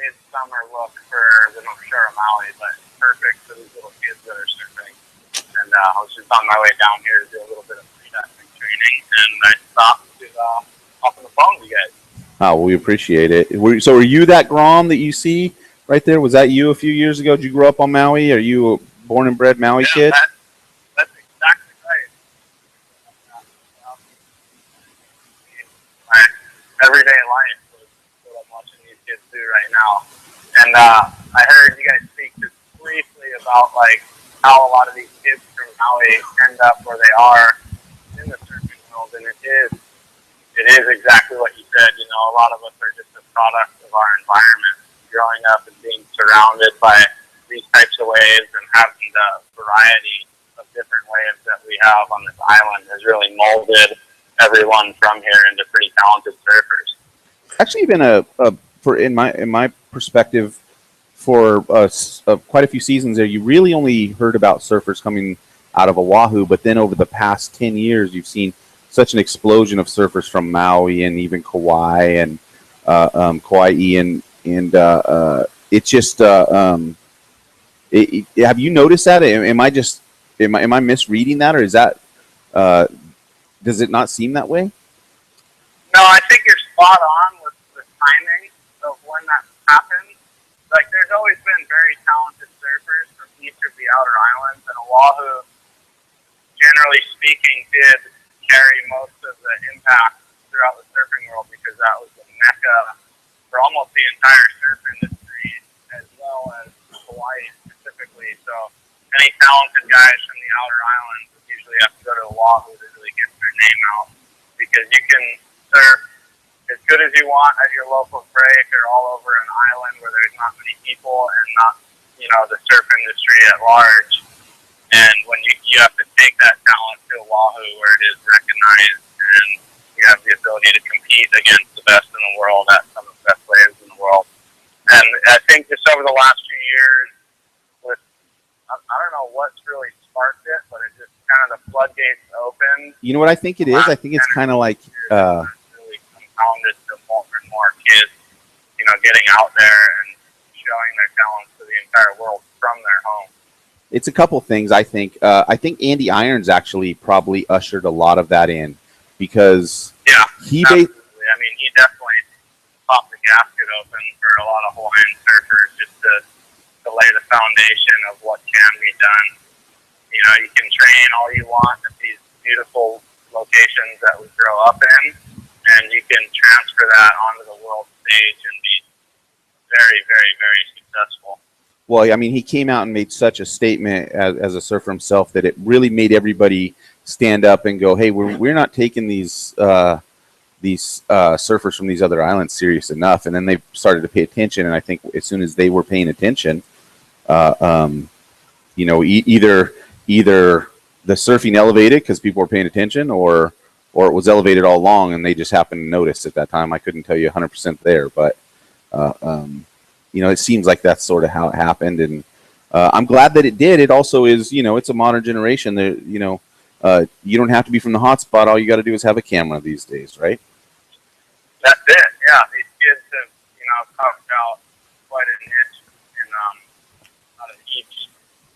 midsummer look for the North Shore of Maui, but perfect for these little kids that are surfing. And I was just on my way down here to do a little bit of freediving training, and I stopped to hop on the phone with you guys. Oh, we appreciate it. So are you that Grom that you see right there? Was that you a few years ago? Did you grow up on Maui? Are you a born and bred Maui kid? That's exactly right. My everyday life was what I'm watching these kids do right now. And I heard you guys speak just briefly about like how a lot of these kids from Maui end up where they are in the surfing world, and it is exactly what you said. You know, a lot of us are just a product of our environment. Growing up and being surrounded by these types of waves and having the variety of different waves that we have on this island has really molded everyone from here into pretty talented surfers. Actually, been in my perspective, for quite a few seasons there, you really only heard about surfers coming out of Oahu, but then over the past 10 years, you've seen such an explosion of surfers from Maui and even Kauai and Kauai, and it's just have you noticed that? Am I misreading that, or is that does it not seem that way? No, I think you're spot on with the timing of when that happened. Like, there's always been very talented surfers from each of the outer islands, and Oahu, generally speaking, did carry most of the impact throughout the surfing world because that was the mecca for almost the entire surf industry, as well as Hawaii specifically. So any talented guys from the outer islands would usually have to go to Oahu to really get their name out, because you can surf as good as you want at your local break or all over an island where there's not many people and not, you know, the surf industry at large. And when you have to take that talent to Oahu where it is recognized and you have the ability to compete against the best in the world at some of the best waves in the world. And I think just over the last few years, with I don't know what's really sparked it, but it just kind of the floodgates opened. You know what I think it is? I think it's kind of like really compounded to more and more kids, you know, getting out there and showing their talents to the entire world from their home. it's a couple things. I think Andy Irons actually probably ushered a lot of that in, because he absolutely. I mean, he definitely popped the gasket open for a lot of Hawaiian surfers just to lay the foundation of what can be done. You know, you can train all you want at these beautiful locations that we grow up in, and you can transfer that onto the world stage and be very, very, very successful. Well, I mean, he came out and made such a statement as a surfer himself that it really made everybody stand up and go, "Hey, we're not taking these surfers from these other islands serious enough." And then they started to pay attention. And I think as soon as they were paying attention, you know, either the surfing elevated because people were paying attention, or it was elevated all along and they just happened to notice at that time. I couldn't tell you 100% there, but you know, it seems like that's sort of how it happened, and I'm glad that it did. It also is, you know, it's a modern generation. That, you know, you don't have to be from the hot spot. All you got to do is have a camera these days, right? That's it. Yeah, these kids have, you know, carved out quite a niche in out of each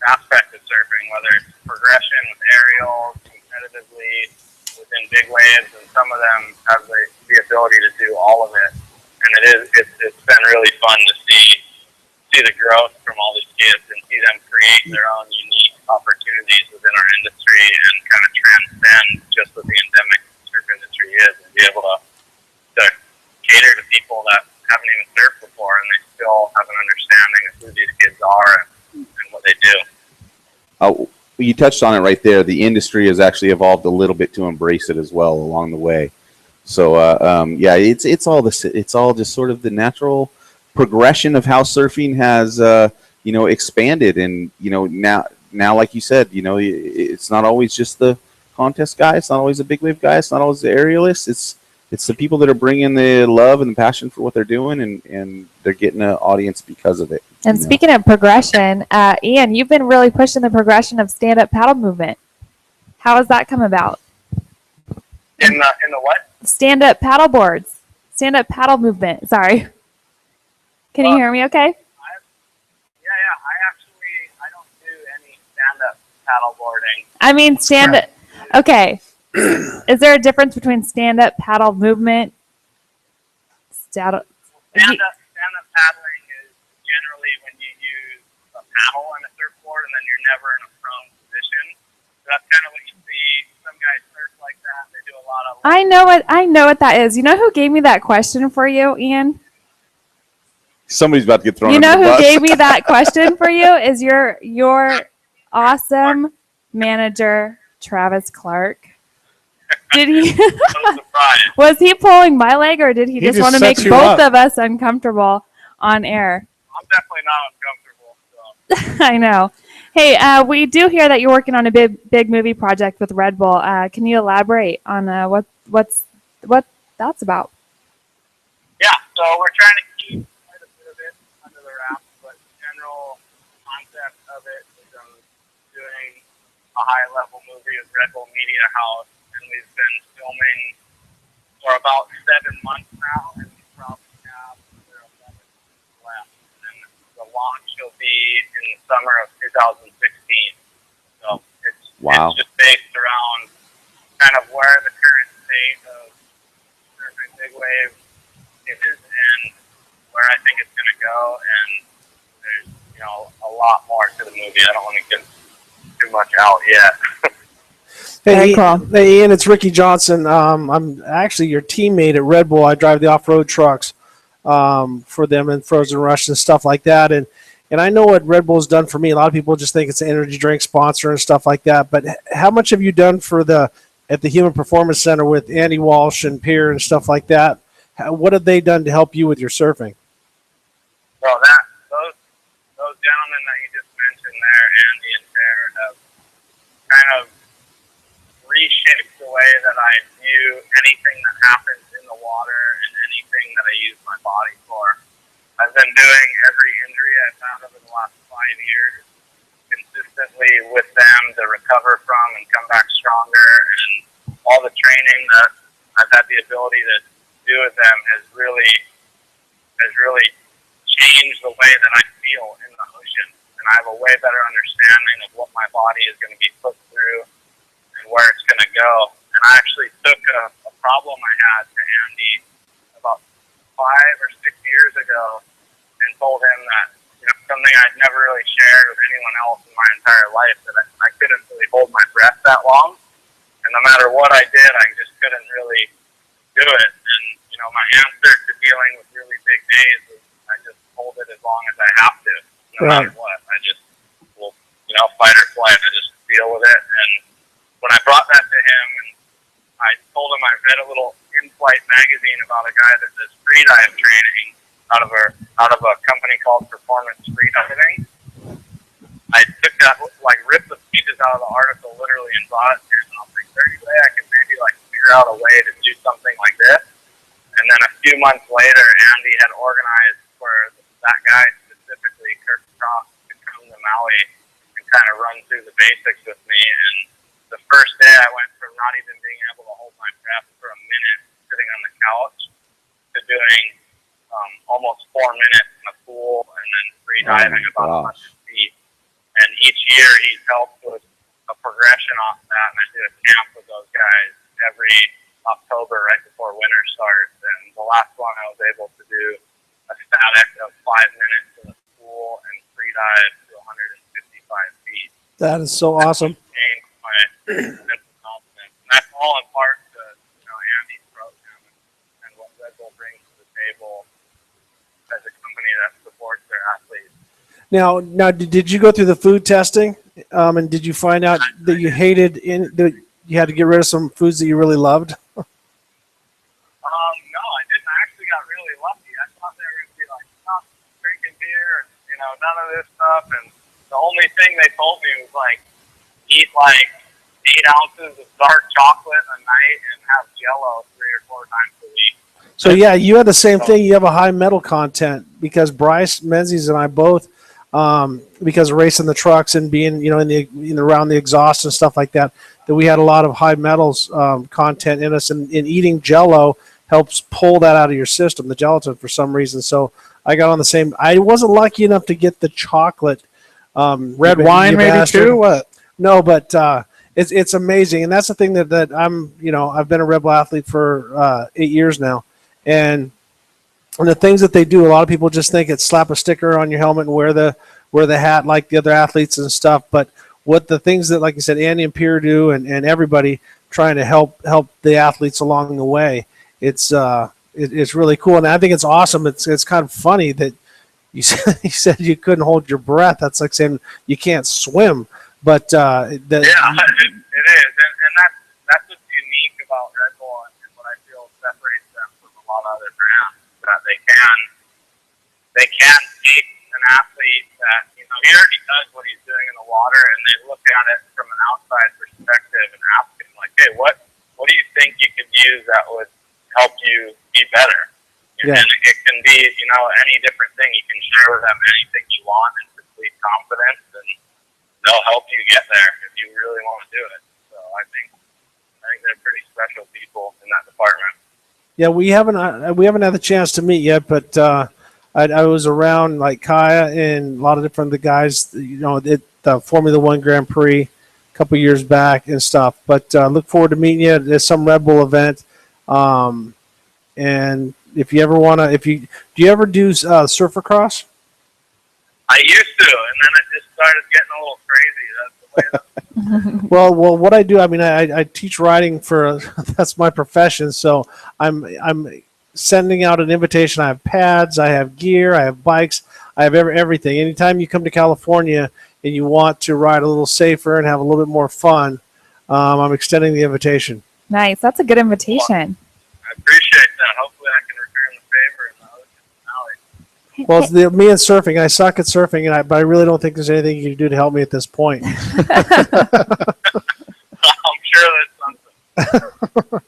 aspect of surfing, whether it's progression with aerials, competitively within big waves, and some of them have the ability to do all of it. And it's been really fun to see the growth from all these kids and see them create their own unique opportunities within our industry and kind of transcend just what the endemic surf industry is, and be able to cater to people that haven't even surfed before, and they still have an understanding of who these kids are and what they do. You touched on it right there. The industry has actually evolved a little bit to embrace it as well along the way. So yeah, it's all just sort of the natural progression of how surfing has you know, expanded, and you know, now like you said, you know, it's not always just the contest guy, it's not always the big wave guy, it's not always the aerialists, it's the people that are bringing the love and the passion for what they're doing, and they're getting an audience because of it. And speaking of progression, Ian, you've been really pushing the progression of stand-up paddle movement. How has that come about? In the what? Stand-up paddle boards. Stand-up paddle movement. Sorry. Can you hear me okay? I don't do any stand-up paddleboarding. I mean, okay. Is there a difference between stand-up paddle movement? Stand-up paddling is generally when you use a paddle on a surfboard and then you're never in a prone position. So that's kind of what you see. Some guys surf like that. They do a lot of. I know what that is. You know who gave me that question for you, Ian? Somebody's about to get thrown You under know the who bus. gave me that question for you is your awesome manager, Travis Clark. Did he? Was he pulling my leg, or did he just want to make sets you both up. of us uncomfortable on air? I'm definitely not uncomfortable. So. I know. Hey, we do hear that you're working on a big movie project with Red Bull. Can you elaborate on what that's about? Yeah, so we're trying to keep quite a bit of it under the wraps, but the general concept of it is doing a high-level movie with Red Bull Media House, and we've been filming for about 7 months now, and we probably have 11 months left. And the launch will be in the summer of 2016. So it's just based around kind of where the current state of surfing big wave is and where I think it's going to go. And there's, a lot more to the movie. I don't want to get too much out yet. Hey, Ian, it's Ricky Johnson. I'm actually your teammate at Red Bull. I drive the off-road trucks for them and Frozen Rush and stuff like that. And I know what Red Bull's done for me. A lot of people just think it's an energy drink sponsor and stuff like that. But how much have you done at the Human Performance Center with Andy Walsh and Pierre and stuff like that? What have they done to help you with your surfing? Well, those gentlemen that you just mentioned there, Andy and Pierre, have kind of reshaped the way that I view anything that happens in the water and anything that I use my body for. I've been doing every injury I've had over the last 5 years consistently with them to recover from and come back stronger, and all the training that I've had the ability to do with them has really changed the way that I feel in the ocean, and I have a way better understanding of what my body is going to be put through and where it's going to go. And I actually took a problem I had to Andy about 5 or 6 years ago and told him that something I'd never really shared with anyone else in my entire life, that I couldn't really hold my breath that long, and no matter what I did, I just couldn't really do it. And my answer to dealing with really big days is I just hold it as long as I have to, no matter what. I just will, fight or flight. I just deal with it. And when I brought that to him, and I told him I read a little in-flight magazine about a guy that does freedive training out of a company called Performance Freediving. I took that, ripped the pages out of the article literally and brought it to him. And I was like, is there any way I can maybe figure out a way to do something like this? And then a few months later, Andy had organized for that guy specifically, Kirk Cross, to come to Maui and kind of run through the basics with me. And the first day I went from not even being able to hold my breath for a minute sitting on the couch to doing almost 4 minutes in the pool and then free diving about 100 feet. And each year he's helped with a progression off that, and I do a camp with those guys every October right before winter starts. And the last one I was able to do a static of 5 minutes in the pool and free dive to 155 feet. That is so awesome. Changed my mental confidence. And that's all in part to Andy's program and what Red Bull brings to the table as a company that supports their athletes. Now, did you go through the food testing? And did you find out that you you had to get rid of some foods that you really loved? No, I didn't. I actually got really lucky. I thought they were going to be like, stop drinking beer and, none of this stuff. And the only thing they told me was eat 8 ounces of dark chocolate a night and have Jell-O 3 or 4 times a week. So yeah, you had the same thing. You have a high metal content because Bryce Menzies and I both, because of racing the trucks and being around the exhaust and stuff like that, that we had a lot of high metals content in us, and eating Jell-O helps pull that out of your system, the gelatin, for some reason. So I got on the same. I wasn't lucky enough to get the chocolate. Red you wine, maybe bastard. too. What? No, but it's amazing, and that's the thing that I'm. I've been a Rebel athlete for 8 years now, and the things that they do, a lot of people just think it's slap a sticker on your helmet and wear the hat like the other athletes and stuff. But what the things that, like you said, Andy and Pierre do, and everybody trying to help the athletes along the way, it's really cool, and I think it's awesome. It's kind of funny that you said you couldn't hold your breath. That's like saying you can't swim. But yeah, it is, and that's what's unique about Red Bull and what I feel separates them from a lot of other brands. That they can take an athlete that he already does what he's doing in the water, and they look at it from an outside perspective and ask him like, hey, what do you think you could use that would help you be better? Yeah. And it can be any different thing. You can share with them anything you want in complete confidence, and they'll help you get there if you really want to do it. So I think they're pretty special people in that department. Yeah, we haven't had the chance to meet yet, but I was around like Kaya and a lot of different the guys, the Formula One Grand Prix a couple years back and stuff. But look forward to meeting you at some Red Bull event. And if you ever do you ever do surfer cross? I used to, and then it just started getting a little crazy. That's the way Well, what I do, I teach riding that's my profession. So I'm sending out an invitation. I have pads, I have gear, I have bikes, I have everything. Anytime you come to California and you want to ride a little safer and have a little bit more fun, I'm extending the invitation. Nice. That's a good invitation. I appreciate that. Hopefully I can return the favor in the ocean finale. Well, it's me and surfing. I suck at surfing, but I really don't think there's anything you can do to help me at this point. I'm sure that's something.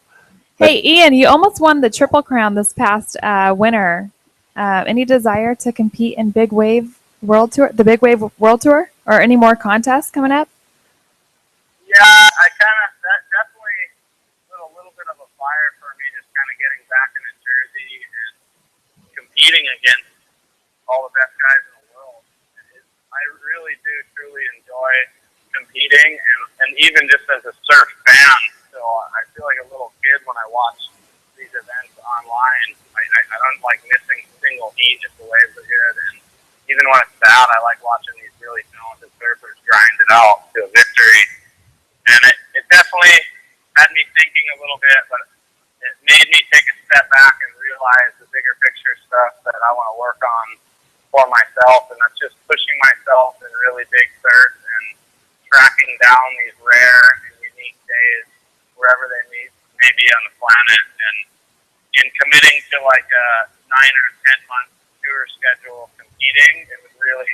Hey, Ian, you almost won the Triple Crown this past winter. Any desire to compete in Big Wave World Tour, the Big Wave World Tour, or any more contests coming up? Yeah, that definitely lit a little bit of a fire for me, just kind of getting back into Jersey and competing against all the best guys in the world. I really do truly enjoy competing, and even just as a surf fan, so I feel like a little kid when I watch these events online. I don't like missing a single heat if the waves are good, and even when it's bad, I like watching these really talented surfers grind it out to a victory. And it definitely had me thinking a little bit, but it made me take a step back and realize the bigger picture stuff that I want to work on for myself, and that's just pushing myself in really big surf and tracking down these rare and unique days wherever they may be on the planet, and committing to like a 9 or 10 month tour schedule competing, it would really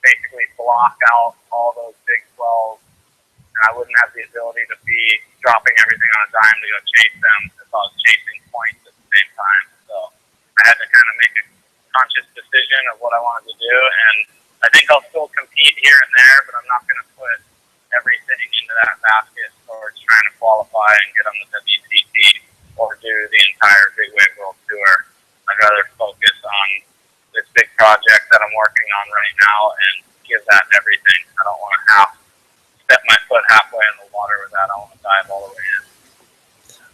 basically block out all those big swells, and I wouldn't have the ability to be dropping everything on a dime to go chase them if I was chasing points at the same time. So I had to kind of make a conscious decision of what I wanted to do, and I think I'll still compete here and there, but I'm not going to put everything into that basket towards trying to qualify and get on the WCT or do the entire Big Wave World Tour. I'd rather focus on this big project that I'm working on right now and give that everything. I don't want to step my foot halfway in the water with that. I want to dive all the way in.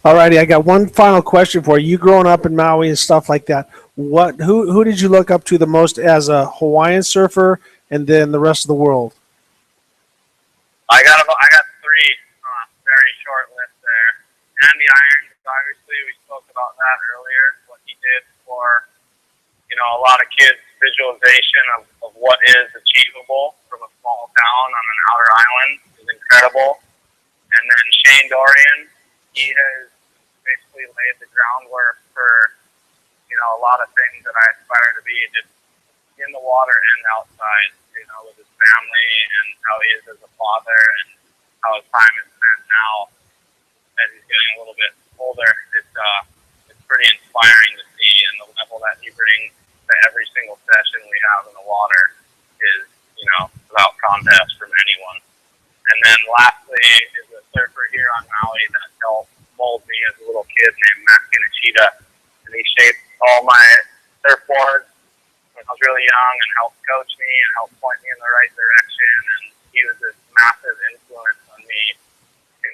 Alrighty, I got one final question for you. You growing up in Maui and stuff like that, who did you look up to the most as a Hawaiian surfer, and then the rest of the world? I got three very short list there. Andy Irons, obviously, we spoke about that earlier. What he did for a lot of kids' visualization of what is achievable from a small town on an outer island is incredible. And then Shane Dorian, he has basically laid the groundwork for a lot of things that I aspire to be, just in the water and outside, with his family and how he is as a father and how his time is spent now as he's getting a little bit older. It's pretty inspiring to see, and the level that he brings to every single session we have in the water is, without contest from anyone. And then lastly is a surfer here on Maui that helped mold me as a little kid named Matt Kinachita, and he shaped all my surfboards when I was really young and helped coach me and helped point me in the right direction. And he was this massive influence on me in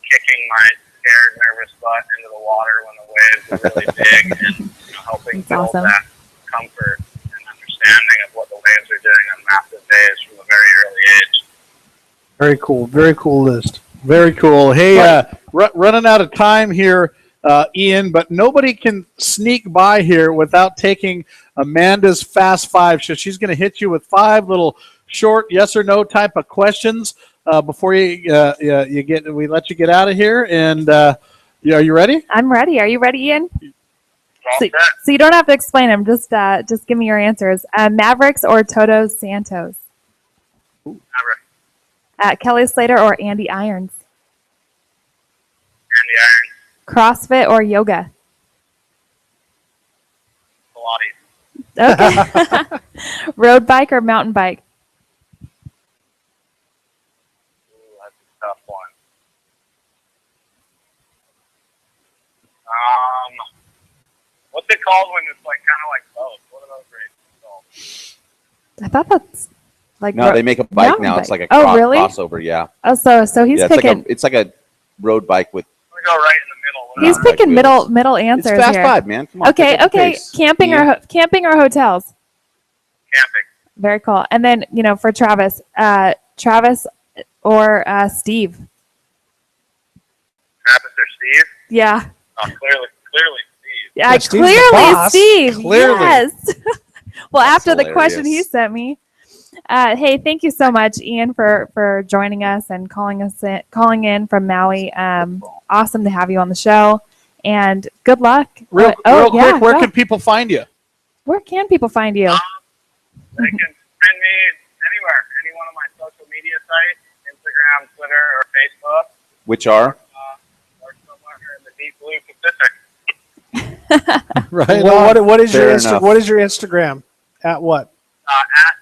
kicking my scared, nervous butt into the water when the waves were really big and helping build that comfort and understanding of what the waves are doing on massive waves from a very early age. Very cool. Very cool list. Very cool. Hey, running out of time here, Ian, but nobody can sneak by here without taking Amanda's Fast Five. So she's going to hit you with 5 little short yes or no type of questions before we let you get out of here. And are you ready? I'm ready. Are you ready, Ian? So you don't have to explain them. Just give me your answers. Mavericks or Toto Santos? Maverick. Kelly Slater or Andy Irons? Andy Irons. CrossFit or yoga? Pilates. Okay. Road bike or mountain bike? Ooh, that's a tough one. What's it called when it's like kind of like both? What are those races called? I thought that's like No, they make a bike mountain now. bike. It's like a really? crossover. Yeah. Oh, so he's Yeah, picking. it's like a road bike with. We go right in the middle. He's picking middle answers It's Fast here. Five, man. Come on. Okay, pick up the okay. pace. Camping Ian. or hotels? Camping. Very cool. And then for Travis, Travis or Steve? Travis or Steve? Yeah. Oh, clearly Steve. Yeah, Yeah, Steve's the clearly boss. Steve. Clearly. Yes. Well, That's after the question he hilarious. sent me. Hey, thank you so much, Ian, for joining us and calling in from Maui. Awesome to have you on the show, and good luck. Real quick, yeah, where go. can people find you? Where can people find you? They can find me anywhere, any one of my social media sites, Instagram, Twitter, or Facebook, Which are? or somewhere in the deep blue Pacific. Right. What is your Fair enough. What is your Instagram? At what? At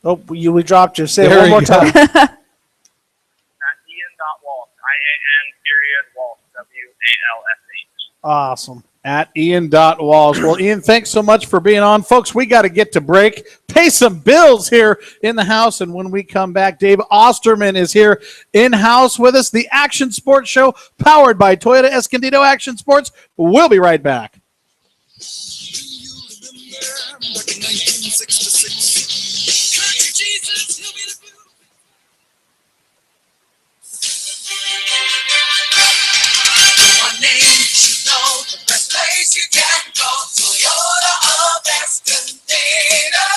Oh, we dropped you. Say it There one you more go. time. Ian.Walsh, IAN Walsh, WALSH. Awesome. At Ian.Walls. Well, Ian, thanks so much for being on. Folks, we got to get to break, pay some bills here in the house. And when we come back, Dave Osterman is here in-house with us. The Action Sports Show, powered by Toyota Escondido Action Sports. We'll be right back.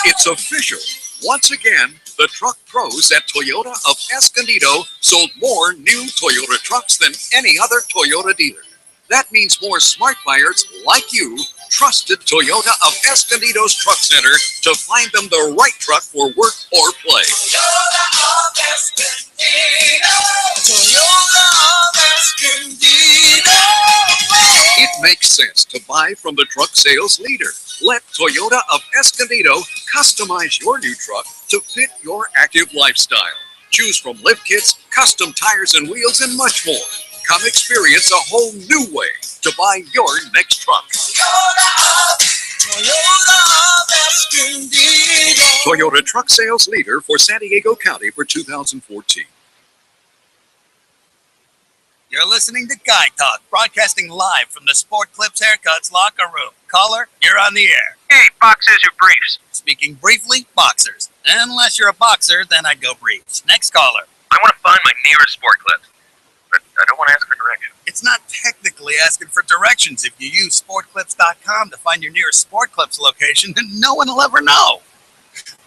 It's official. Once again, the truck pros at Toyota of Escondido sold more new Toyota trucks than any other Toyota dealer. That means more smart buyers like you trusted Toyota of Escondido's Truck Center to find them the right truck for work or play. Toyota of Escondido. Toyota of Escondido. It makes sense to buy from the truck sales leader. Let Toyota of Escondido customize your new truck to fit your active lifestyle. Choose from lift kits, custom tires and wheels, and much more. Come experience a whole new way to buy your next truck. Toyota of Escondido. Toyota truck sales leader for San Diego County for 2014. You're listening to Guy Talk, broadcasting live from the Sport Clips Haircuts locker room. Caller, you're on the air. Hey, boxers or briefs? Speaking briefly, boxers. Unless you're a boxer, then I'd go briefs. Next caller. I want to find my nearest sport clips, but I don't want to ask for directions. It's not technically asking for directions. If you use sportclips.com to find your nearest Sport Clips location, then no one will ever know.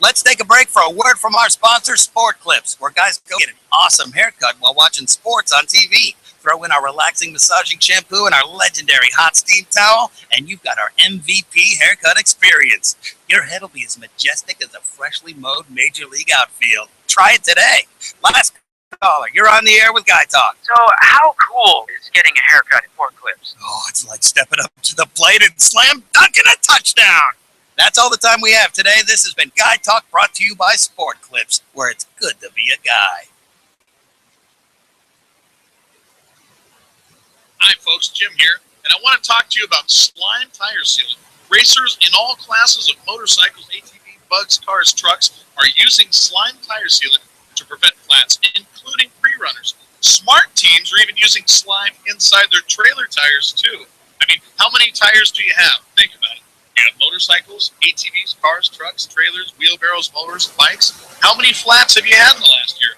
Let's take a break for a word from our sponsor, Sport Clips, where guys go get an awesome haircut while watching sports on TV. Throw in our relaxing massaging shampoo and our legendary hot steam towel, and you've got our MVP haircut experience. Your head will be as majestic as a freshly mowed Major League outfield. Try it today. Last caller, you're on the air with Guy Talk. So, how cool is getting a haircut at Sport Clips? Oh, it's like stepping up to the plate and slam dunking a touchdown. That's all the time we have today. This has been Guy Talk, brought to you by Sport Clips, where it's good to be a guy. Hi, folks. Jim here, and and I want to talk to you about Slime Tire Sealant. Racers in all classes of motorcycles, ATV, bugs, cars, trucks are using Slime Tire Sealant to prevent flats, including pre-runners. Smart teams are even using slime inside their trailer tires too. I mean, how many tires do you have? Think about it. You have motorcycles, ATVs, cars, trucks, trailers, wheelbarrows, motors, bikes. How many flats have you had in the last year?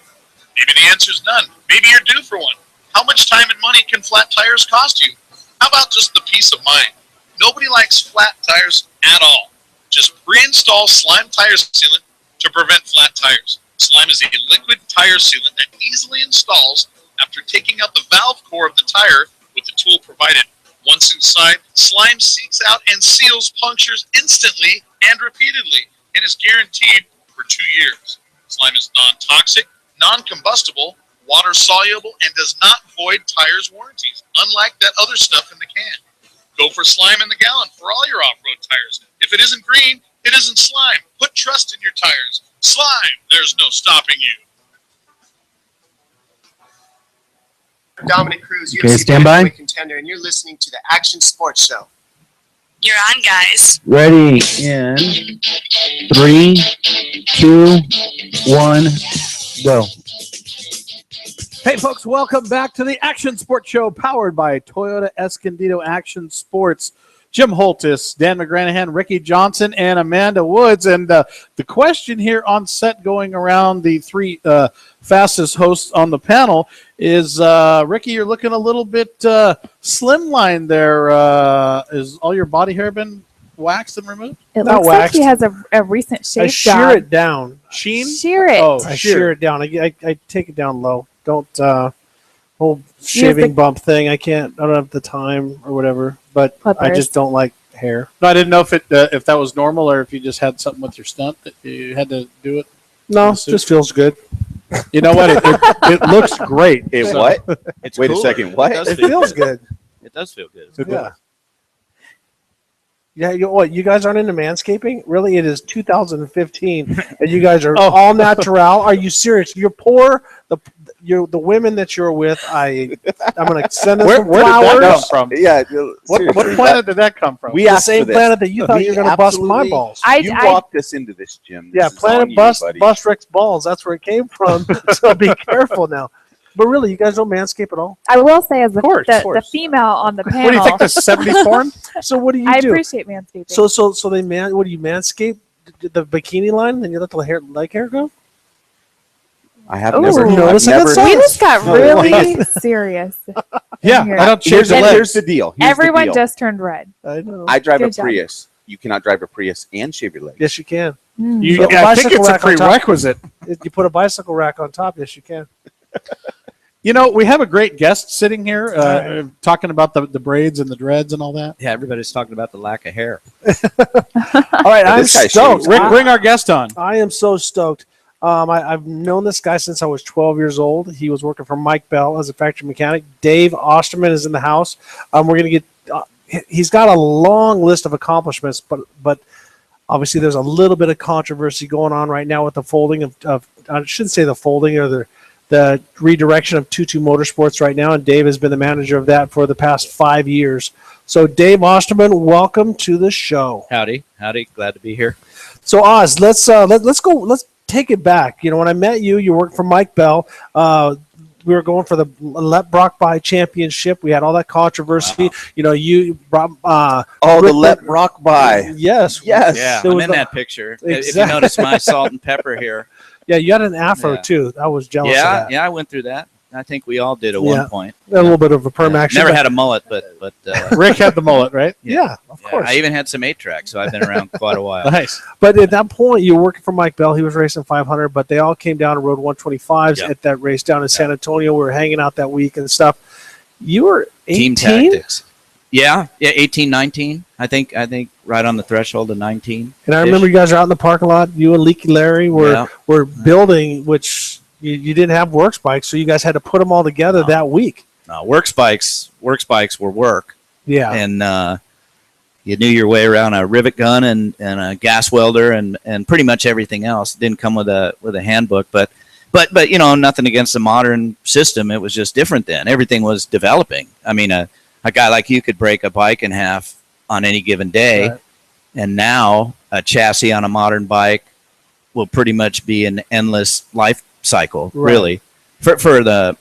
Maybe the answer is none. Maybe you're due for one. How much time and money can flat tires cost you? How about just the peace of mind? Nobody likes flat tires at all. Just pre-install Slime Tire Sealant to prevent flat tires. Slime is a liquid tire sealant that easily installs after taking out the valve core of the tire with the tool provided. Once inside, slime seeks out and seals punctures instantly and repeatedly and is guaranteed for 2 years. Slime is non-toxic, non-combustible, water-soluble, and does not void tires' warranties, unlike that other stuff in the can. Go for Slime in the gallon for all your off-road tires. If it isn't green, it isn't slime. Put trust in your tires. Slime, there's no stopping you. Dominic Cruz, Okay, UFC stand by. Bantamweight contender, and you're listening to the Action Sports Show. You're on, guys. Ready in 3, 2, 1, go. Hey, folks, welcome back to the Action Sports Show powered by Toyota Escondido Action Sports. Jim Holtis, Dan McGranahan, Ricky Johnson, and Amanda Woods. And the question here on set going around the three fastest hosts on the panel is, Ricky, you're looking a little bit slimline there. Is all your body hair been waxed and removed? It Not looks like waxed. he has a recent shave I shear job. it down. Sheen? Shear it. Oh, I shear it down. I take it down low. Don't whole Use shaving the- bump thing. I don't have the time or whatever. But I Clippers. just don't like hair. No, I didn't know if that was normal or if you just had something with your stunt that you had to do it. No, In it the suit. just feels good. You know what? It looks great. It So- what? It's Wait a cooler. second, what? It does It feel feels good. good. It does feel good. Yeah. Yeah, what? You guys aren't into manscaping? Really? It is 2015, and you guys are all natural. Are you serious? You're poor. The women that you're with, I'm gonna send them some Where did that flowers. come from? Yeah. What planet did that come from? We The asked same for this. planet that you thought you were gonna bust my absolutely- balls. You walked us into this, Jim. This Yeah, is on Planet you, Bust buddy. Bust Rick's balls. That's where it came from. So be careful now. But really, you guys don't manscape at all. I will say, as the course, of course. female on the panel, What do you think? This 70s porn? So what do you I do? appreciate manscaping. So they what do you manscape the bikini line? Then you let the leg hair go. I have Ooh. never Notice I've I got never- some- we just got No, really serious. Yeah, here. I don't shave the And legs. Here's the deal. Here's the Everyone deal. just turned red. I know. I drive Good a job. Prius. You cannot drive a Prius and shave your legs. Yes, you can. You, Put a I think bicycle it's a rack on top. prerequisite. If you put a bicycle rack on top, yes, you can. You know, we have a great guest sitting here talking about the braids and the dreads and all that. Yeah, everybody's talking about the lack of hair. All right, I'm this guy stoked. Rick, bring our guest on. I am so stoked. I've known this guy since I was 12 years old. He was working for Mike Bell as a factory mechanic. Dave Osterman is in the house. We're going to get. He's got a long list of accomplishments, but obviously there's a little bit of controversy going on right now with the folding of I shouldn't say the folding or the redirection of 22 Motorsports right now, and Dave has been the manager of that for the past 5 years. So, Dave Osterman, welcome to the show. Howdy. Glad to be here. So, Oz, let's go. Let's take it back. You know, when I met you, you worked for Mike Bell. We were going for the Let Brock Buy Championship. We had all that controversy. Wow. You know, you brought the Let Brock Buy. Yes. Yes. Yeah, There I'm was in the- that picture. If you Exactly. notice my salt and pepper here. Yeah, you had an afro Yeah. too. I was jealous of Yeah, that. yeah, I went through that. I think we all did at Yeah. one point. A little bit of a perm action. Never but- had a mullet, but Rick had the mullet, right? Yeah, of course. I even had some 8-track, so I've been around quite a while. Nice. But at that point, you were working for Mike Bell. He was racing 500, but they all came down and rode 125s Yeah. at that race down in San Antonio. We were hanging out that week and stuff. You were 18? Team tactics. Yeah, 18, 19. I think right on the threshold of 19. And I remember you guys are out in the parking lot. You and Leaky Larry Yeah. were building, which you didn't have works bikes, so you guys had to put them all together that week. Works bikes were work. Yeah. And you knew your way around a rivet gun and a gas welder and pretty much everything else. It didn't come with a handbook, but you know, nothing against the modern system. It was just different then. Everything was developing. I mean, a a guy like you could break a bike in half on any given day. Right. And now a chassis on a modern bike will pretty much be an endless life cycle, Right. really, for the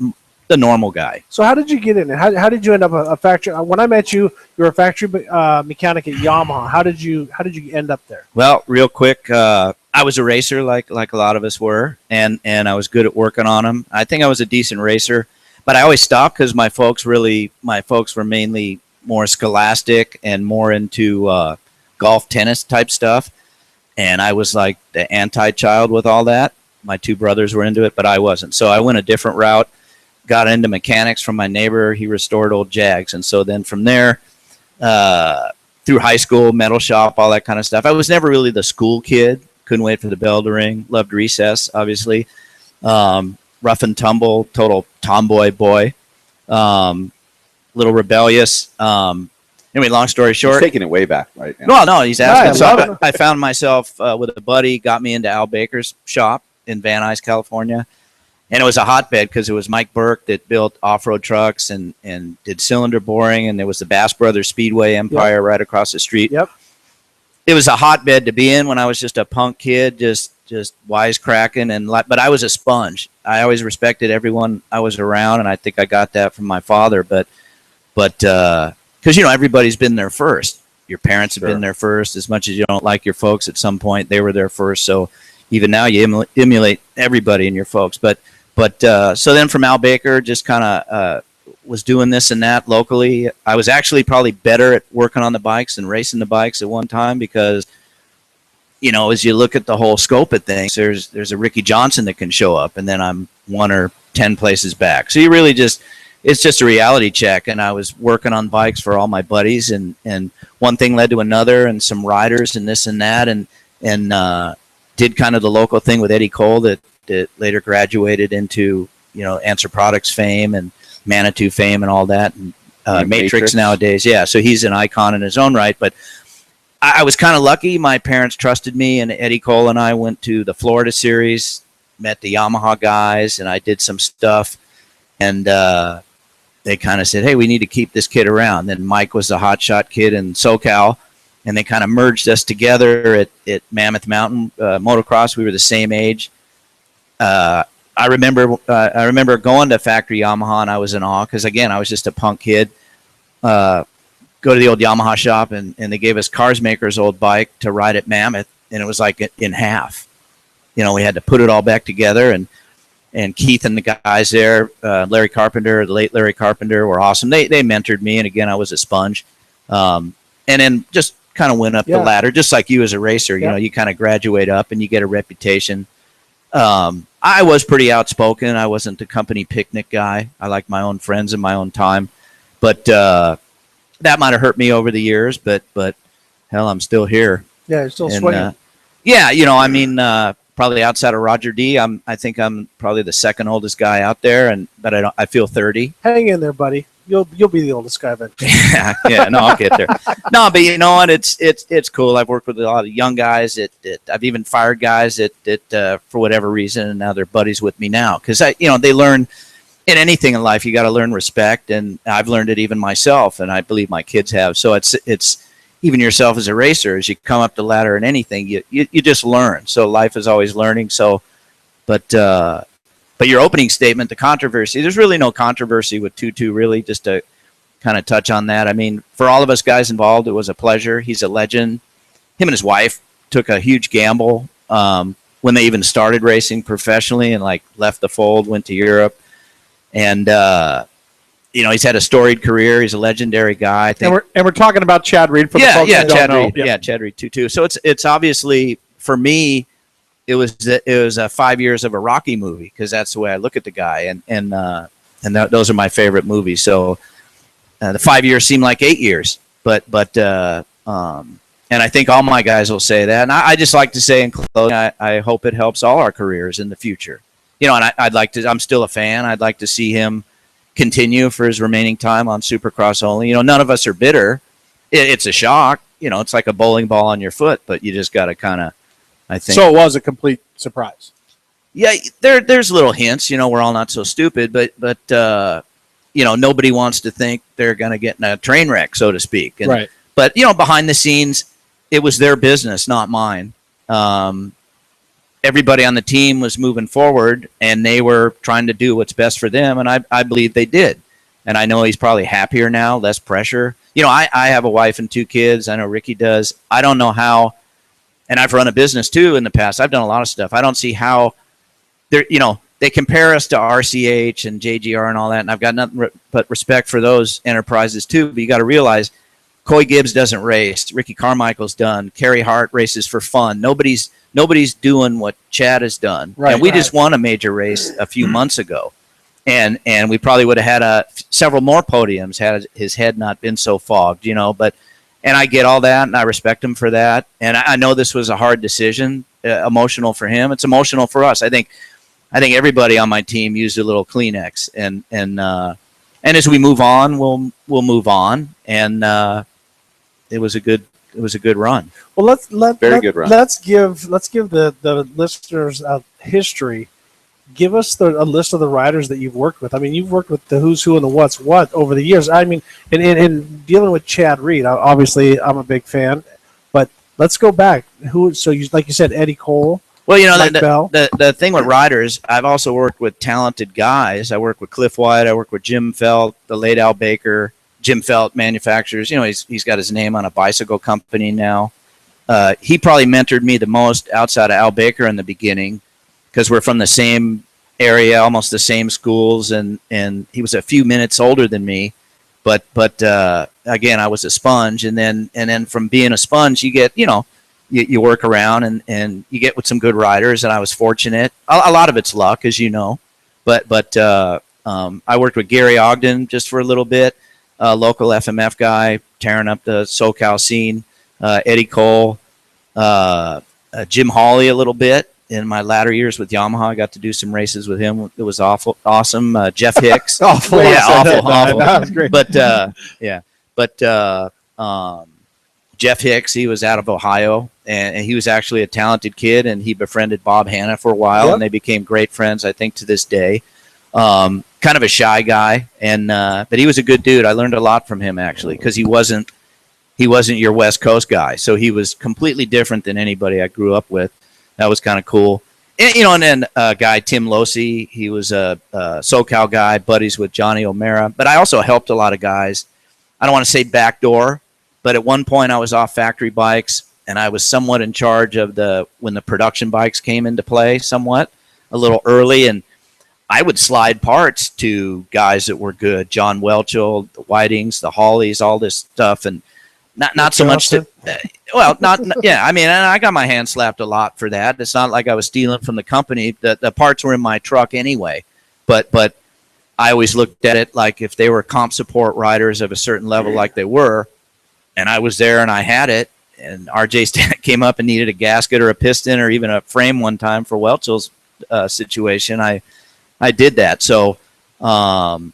normal guy. So how did you get in it? How did you end up a factory? When I met you, you were a factory mechanic at Yamaha. How did you end up there? Well, real quick, I was a racer like a lot of us were, and I was good at working on them. I think I was a decent racer, but I always stopped because my folks were mainly more scholastic and more into golf, tennis type stuff, and I was like the anti-child with all that. My two brothers were into it, but I wasn't. So I went a different route, got into mechanics from my neighbor. He restored old Jags, and so then from there, through high school, metal shop, all that kind of stuff. I was never really the school kid. Couldn't wait for the bell to ring. Loved recess, obviously. Rough and tumble, total tomboy boy. Little rebellious. Anyway, long story short. He's taking it way back right now. Well, no, he's asking. Yeah, So I found myself with a buddy, got me into Al Baker's shop in Van Nuys, California. And it was a hotbed because it was Mike Burke that built off-road trucks and did cylinder boring. And there was the Bass Brothers Speedway Empire right across the street. Yep. It was a hotbed to be in when I was just a punk kid, just wisecracking. But I was a sponge. I always respected everyone I was around, and I think I got that from my father. But because, everybody's been there first. Your parents have been there first. As much as you don't like your folks at some point, they were there first. So even now you emulate everybody in your folks. But so then from Al Baker, just kind of was doing this and that locally. I was actually probably better at working on the bikes than racing the bikes at one time because, as you look at the whole scope of things, there's a Ricky Johnson that can show up, and then I'm 1 or 10 places back. So you really it's just a reality check. And I was working on bikes for all my buddies, and one thing led to another, and some riders and this and that, and did kind of the local thing with Eddie Cole that later graduated into, Answer Products fame and Manitou fame and all that, and Matrix nowadays. Yeah, so he's an icon in his own right. But I was kind of lucky. My parents trusted me, and Eddie Cole and I went to the Florida series, met the Yamaha guys, and I did some stuff. And they kind of said, hey, we need to keep this kid around. Then Mike was the hotshot kid in SoCal, and they kind of merged us together at Mammoth Mountain Motocross. We were the same age. I remember going to Factory Yamaha, and I was in awe because, again, I was just a punk kid. Go to the old Yamaha shop, and they gave us Cars Maker's old bike to ride at Mammoth, and it was like in half. We had to put it all back together, and Keith and the guys there, Larry Carpenter, the late Larry Carpenter, were awesome. They mentored me, and again, I was a sponge. And then just kind of went up the ladder, just like you as a racer. You kind of graduate up, and you get a reputation. I was pretty outspoken. I wasn't the company picnic guy. I liked my own friends and my own time. But that might have hurt me over the years, but hell, I'm still here. Yeah, you're still swinging. Probably outside of Roger D, I think I'm probably the second oldest guy out there, but I feel 30. Hang in there, buddy. You'll be the oldest guy eventually. No, I'll get there. No, but you know what? It's cool. I've worked with a lot of young guys. I've even fired guys that for whatever reason, and now they're buddies with me now because they learn in anything in life. You got to learn respect, and I've learned it even myself, and I believe my kids have. So it's even yourself as a racer, as you come up the ladder in anything, you just learn. So life is always learning. So, but your opening statement, the controversy, there's really no controversy with Tutu, really, just to kind of touch on that. I mean, for all of us guys involved, it was a pleasure. He's a legend. Him and his wife took a huge gamble when they even started racing professionally and left the fold, went to Europe. And, he's had a storied career. He's a legendary guy. I think. And we're talking about Chad Reed for the folks who don't know. Yeah, Chad Reed Tutu. So it's obviously, for me, it was 5 years of a Rocky movie because that's the way I look at the guy, and those are my favorite movies. So the 5 years seemed like 8 years, but and I think all my guys will say that. And I just like to say in closing, I hope it helps all our careers in the future. And I'd like to. I'm still a fan. I'd like to see him continue for his remaining time on Supercross only. None of us are bitter. It's a shock. It's like a bowling ball on your foot, but you just got to kind of. I think so. It was a complete surprise. Yeah, there's little hints. We're all not so stupid, but nobody wants to think they're going to get in a train wreck, so to speak. And, Right. But, behind the scenes, it was their business, not mine. Everybody on the team was moving forward, and they were trying to do what's best for them, and I believe they did. And I know he's probably happier now, less pressure. I have a wife and 2 kids. I know Ricky does. I don't know how, and I've run a business too in the past. I've done a lot of stuff. I don't see how they compare us to RCH and JGR and all that, and I've got nothing but respect for those enterprises too. But you got to realize, Coy Gibbs doesn't race. Ricky Carmichael's done. Kerry Hart races for fun. Nobody's doing what Chad has done. Right, and we right. just won a major race a few months ago. And we probably would have had several more podiums had his head not been so fogged, But I get all that, and I respect him for that. And I know this was a hard decision, emotional for him. It's emotional for us. I think everybody on my team used a little Kleenex, and as we move on, we'll move on. And it was a good run. Well, Good run. Let's give the listeners a history. Give us a list of the riders that you've worked with. I mean, you've worked with the who's who and the what's what over the years. I mean, in dealing with Chad Reed, obviously I'm a big fan, but let's go back. Like you said, Eddie Cole. Well, Mike Bell. the thing with riders, I've also worked with talented guys. I worked with Cliff White. I worked with Jim Felt, the late Al Baker. Jim Felt manufactures. He's got his name on a bicycle company now. He probably mentored me the most outside of Al Baker in the beginning, because we're from the same area, almost the same schools, and he was a few minutes older than me. But again, I was a sponge, and then from being a sponge, you get you work around and you get with some good riders, and I was fortunate. A lot of it's luck, as you know, but I worked with Gary Ogden just for a little bit, local FMF guy, tearing up the SoCal scene. Eddie Cole, Jim Hawley a little bit. In my latter years with Yamaha, I got to do some races with him. It was awesome. Jeff Hicks. Awful. That was great. But Jeff Hicks, he was out of Ohio, and he was actually a talented kid, and he befriended Bob Hanna for a while, Yep. and they became great friends, I think, to this day. Kind of a shy guy, but he was a good dude. I learned a lot from him, actually, because he wasn't your West Coast guy, so he was completely different than anybody I grew up with. That was kind of cool. And then guy Tim Losey, he was a SoCal guy, buddies with Johnny O'Mara. But I also helped a lot of guys. I don't want to say backdoor, but at one point I was off factory bikes, and I was somewhat in charge of when the production bikes came into play somewhat, a little early. And I would slide parts to guys that were good, John Welchel, the Whitings, the Hawleys, all this stuff. And not so much to, yeah. I mean, and I got my hand slapped a lot for that. It's not like I was stealing from the company. The parts were in my truck anyway. But I always looked at it like if they were comp support riders of a certain level, like they were, and I was there and I had it, and RJ came up and needed a gasket or a piston or even a frame one time for Welchel's situation, I did that. So, again,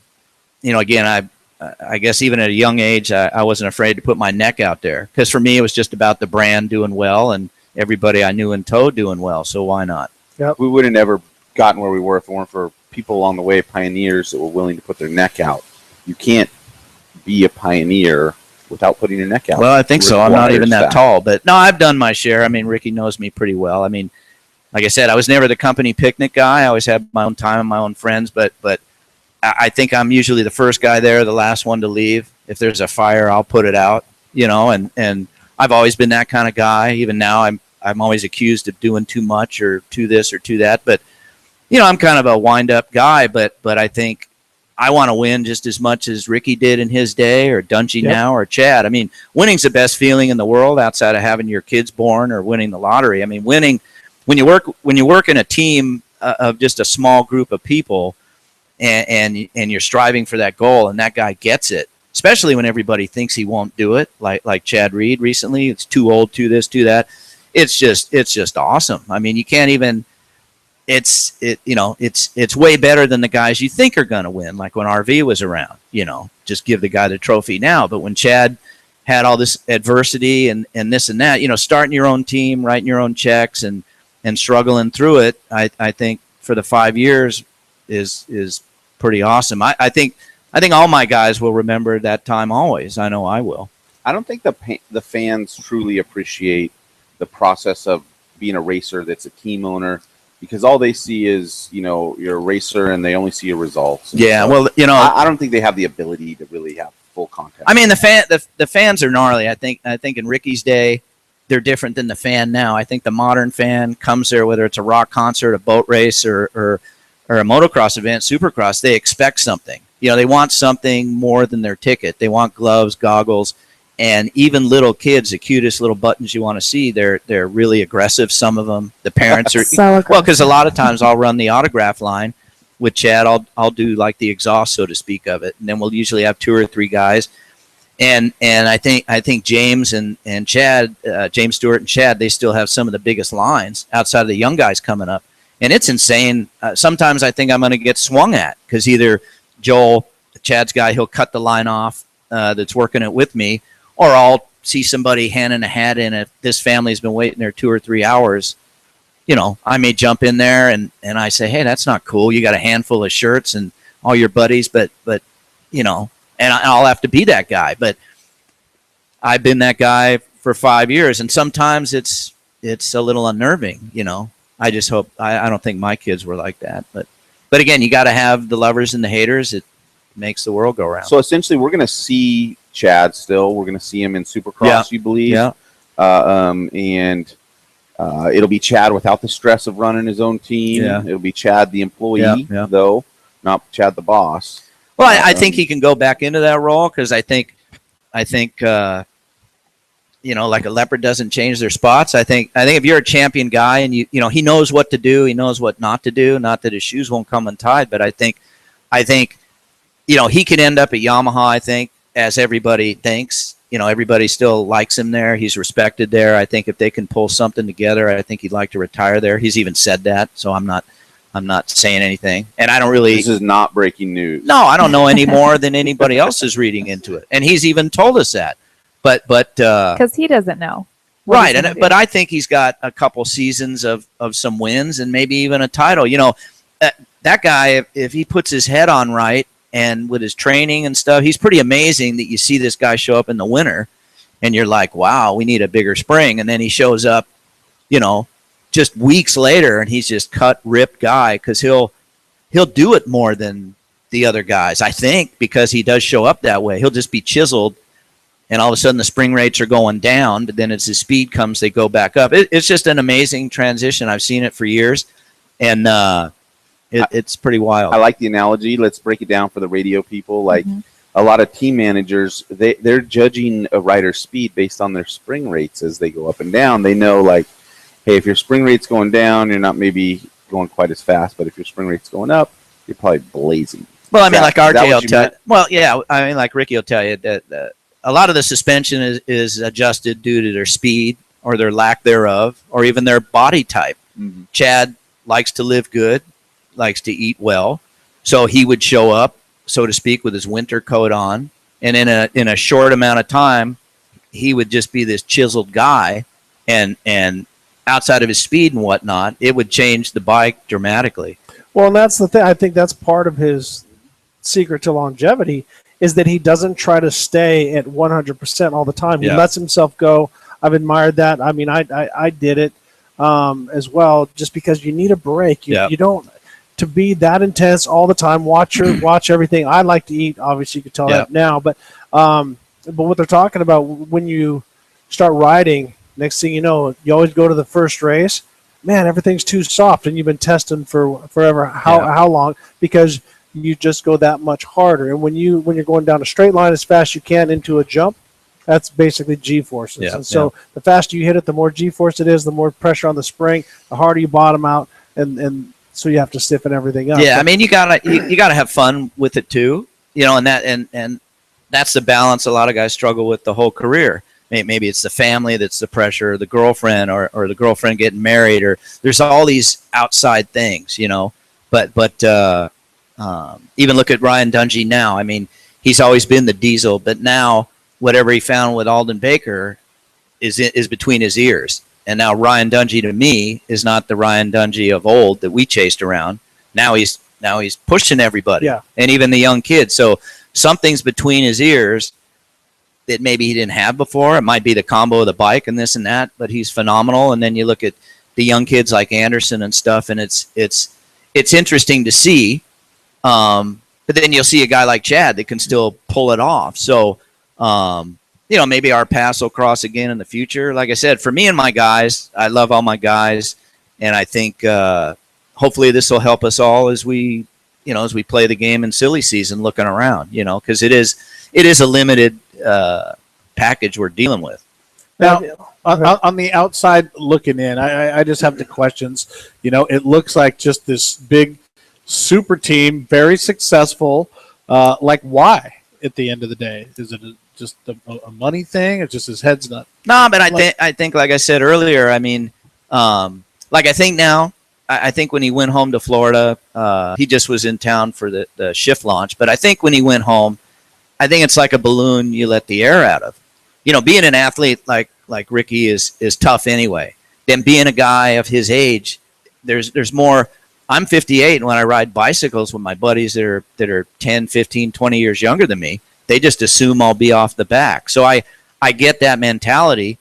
I guess even at a young age, I wasn't afraid to put my neck out there, because for me, it was just about the brand doing well and everybody I knew in tow doing well. So why not? Yep. We would have never gotten where we were if it weren't for people along the way, pioneers that were willing to put their neck out. You can't be a pioneer without putting your neck out. Well, I think so. I'm not even that tall, but no, I've done my share. I mean, Ricky knows me pretty well. I mean, like I said, I was never the company picnic guy. I always had my own time and my own friends, but I think I'm usually the first guy there, the last one to leave. If there's a fire, I'll put it out, and I've always been that kind of guy. Even now, I'm always accused of doing too much or too this or too that, but I'm kind of a wind-up guy, but I think I want to win just as much as Ricky did in his day, or Dungy now, or Chad. I mean, winning's the best feeling in the world outside of having your kids born or winning the lottery. I mean, winning, when you work in a team of just a small group of people, and you're striving for that goal, and that guy gets it, especially when everybody thinks he won't do it, like Chad Reed recently. It's too old, too this, too that. It's just awesome. I mean, you can't even. It's way better than the guys you think are going to win, like when RV was around. Just give the guy the trophy now. But when Chad had all this adversity and this and that, starting your own team, writing your own checks, and struggling through it, I think for the 5 years is pretty awesome. I think I think all my guys will remember that time always. I know I will. I don't think the fans truly appreciate the process of being a racer that's a team owner, because all they see is, you're a racer and they only see your results. And Yeah, so well, I don't think they have the ability to really have full contact. I mean, the fans are gnarly. I think in Ricky's day, they're different than the fan now. I think the modern fan comes there, whether it's a rock concert, a boat race, or a motocross event, supercross, they expect something. They want something more than their ticket. They want gloves, goggles, and even little kids, the cutest little buttons you want to see, they're really aggressive. Some of them, the parents are So well, because a lot of times I'll run the autograph line with Chad. I'll do like the exhaust, so to speak, of it, and then we'll usually have 2 or 3 guys. And I think James and Chad, James Stewart and Chad, they still have some of the biggest lines outside of the young guys coming up, and it's insane. Sometimes I think I'm going to get swung at because either Joel, Chad's guy, he'll cut the line off that's working it with me, or I'll see somebody handing a hat in. If this family's been waiting there 2 or 3 hours, I may jump in there and I say, hey, that's not cool. You got a handful of shirts and all your buddies, but and I'll have to be that guy. But I've been that guy for 5 years, and sometimes it's a little unnerving. I just hope I don't think my kids were like that. But again, you got to have the lovers and the haters. It makes the world go round. So essentially, we're going to see Chad still. We're going to see him in Supercross, you believe? Yeah. And it'll be Chad without the stress of running his own team. Yeah. It'll be Chad the employee, though, not Chad the boss. Well, I think he can go back into that role because I think like a leopard doesn't change their spots. I think if you're a champion guy and he knows what to do, he knows what not to do. Not that his shoes won't come untied, but I think he could end up at Yamaha. I think, as everybody thinks, everybody still likes him there. He's respected there. I think if they can pull something together, I think he'd like to retire there. He's even said that, so I'm not saying anything, and I don't really. This is not breaking news. No, I don't know any more than anybody else is reading into it, and he's even told us that. But because he doesn't know, right? But I think he's got a couple seasons of some wins and maybe even a title. That guy, if he puts his head on right and with his training and stuff, he's pretty amazing. That you see this guy show up in the winter, and you're like, wow, we need a bigger spring, and then he shows up, just weeks later, and he's just cut, ripped guy because he'll do it more than the other guys, I think, because he does show up that way. He'll just be chiseled, and all of a sudden the spring rates are going down, but then as his speed comes, they go back up. It's just an amazing transition. I've seen it for years, and it's pretty wild. I like the analogy. Let's break it down for the radio people. Like a lot of team managers, they're judging a rider's speed based on their spring rates as they go up and down. They know, like, hey, if your spring rate's going down, you're not maybe going quite as fast, but if your spring rate's going up, you're probably blazing. Well, I mean, like RJ will tell you. Well, yeah, I mean, like Ricky will tell you that a lot of the suspension is adjusted due to their speed or their lack thereof, or even their body type. Mm-hmm. Chad likes to live good, likes to eat well, so he would show up, so to speak, with his winter coat on, and in a short amount of time, he would just be this chiseled guy, and outside of his speed and whatnot, it would change the bike dramatically. Well, and that's the thing. I think that's part of his secret to longevity is that he doesn't try to stay at 100% all the time. He lets himself go. I've admired that. I mean, I did it as well, just because you need a break. You don't to be that intense all the time. Watch everything. I like to eat. Obviously, you can tell that now. But what they're talking about when you start riding. Next thing you know, you always go to the first race. Man, everything's too soft, and you've been testing for forever. How long? Because you just go that much harder. And when you're going down a straight line as fast as you can into a jump, that's basically G-forces. Yeah, and so the faster you hit it, the more G-force it is, the more pressure on the spring, the harder you bottom out, and so you have to stiffen everything up. Yeah, I mean, you gotta have fun with it too, and that's the balance a lot of guys struggle with the whole career. Maybe it's the family that's the pressure, or the girlfriend, or the girlfriend getting married, or there's all these outside things, But even look at Ryan Dungey now. I mean, he's always been the diesel, but now whatever he found with Alden Baker is between his ears. And now Ryan Dungey to me is not the Ryan Dungey of old that we chased around. Now he's Now he's pushing everybody, Yeah. and even the young kids. So something's between his ears that maybe he didn't have before. It might be the combo of the bike and this and that, but he's phenomenal. And then you look at the young kids like Anderson and stuff, and it's interesting to see. But then you'll see a guy like Chad that can still pull it off. So, maybe our paths will cross again in the future. Like I said, for me and my guys, I love all my guys, and I think hopefully this will help us all as we play the game in silly season, looking around. Because it is a limited package we're dealing with. Now, on the outside looking in, I just have the questions. It looks like just this big super team, very successful. Why at the end of the day? Is it just a money thing, or just his head's not? No, but I think, like I said earlier, I mean, I think when he went home to Florida, he just was in town for the shift launch. But I think when he went home, I think it's like a balloon you let the air out of. Being an athlete like Ricky is tough anyway. Then being a guy of his age, there's more. I'm 58, and when I ride bicycles with my buddies that are 10, 15, 20 years younger than me, they just assume I'll be off the back. So I get that mentality,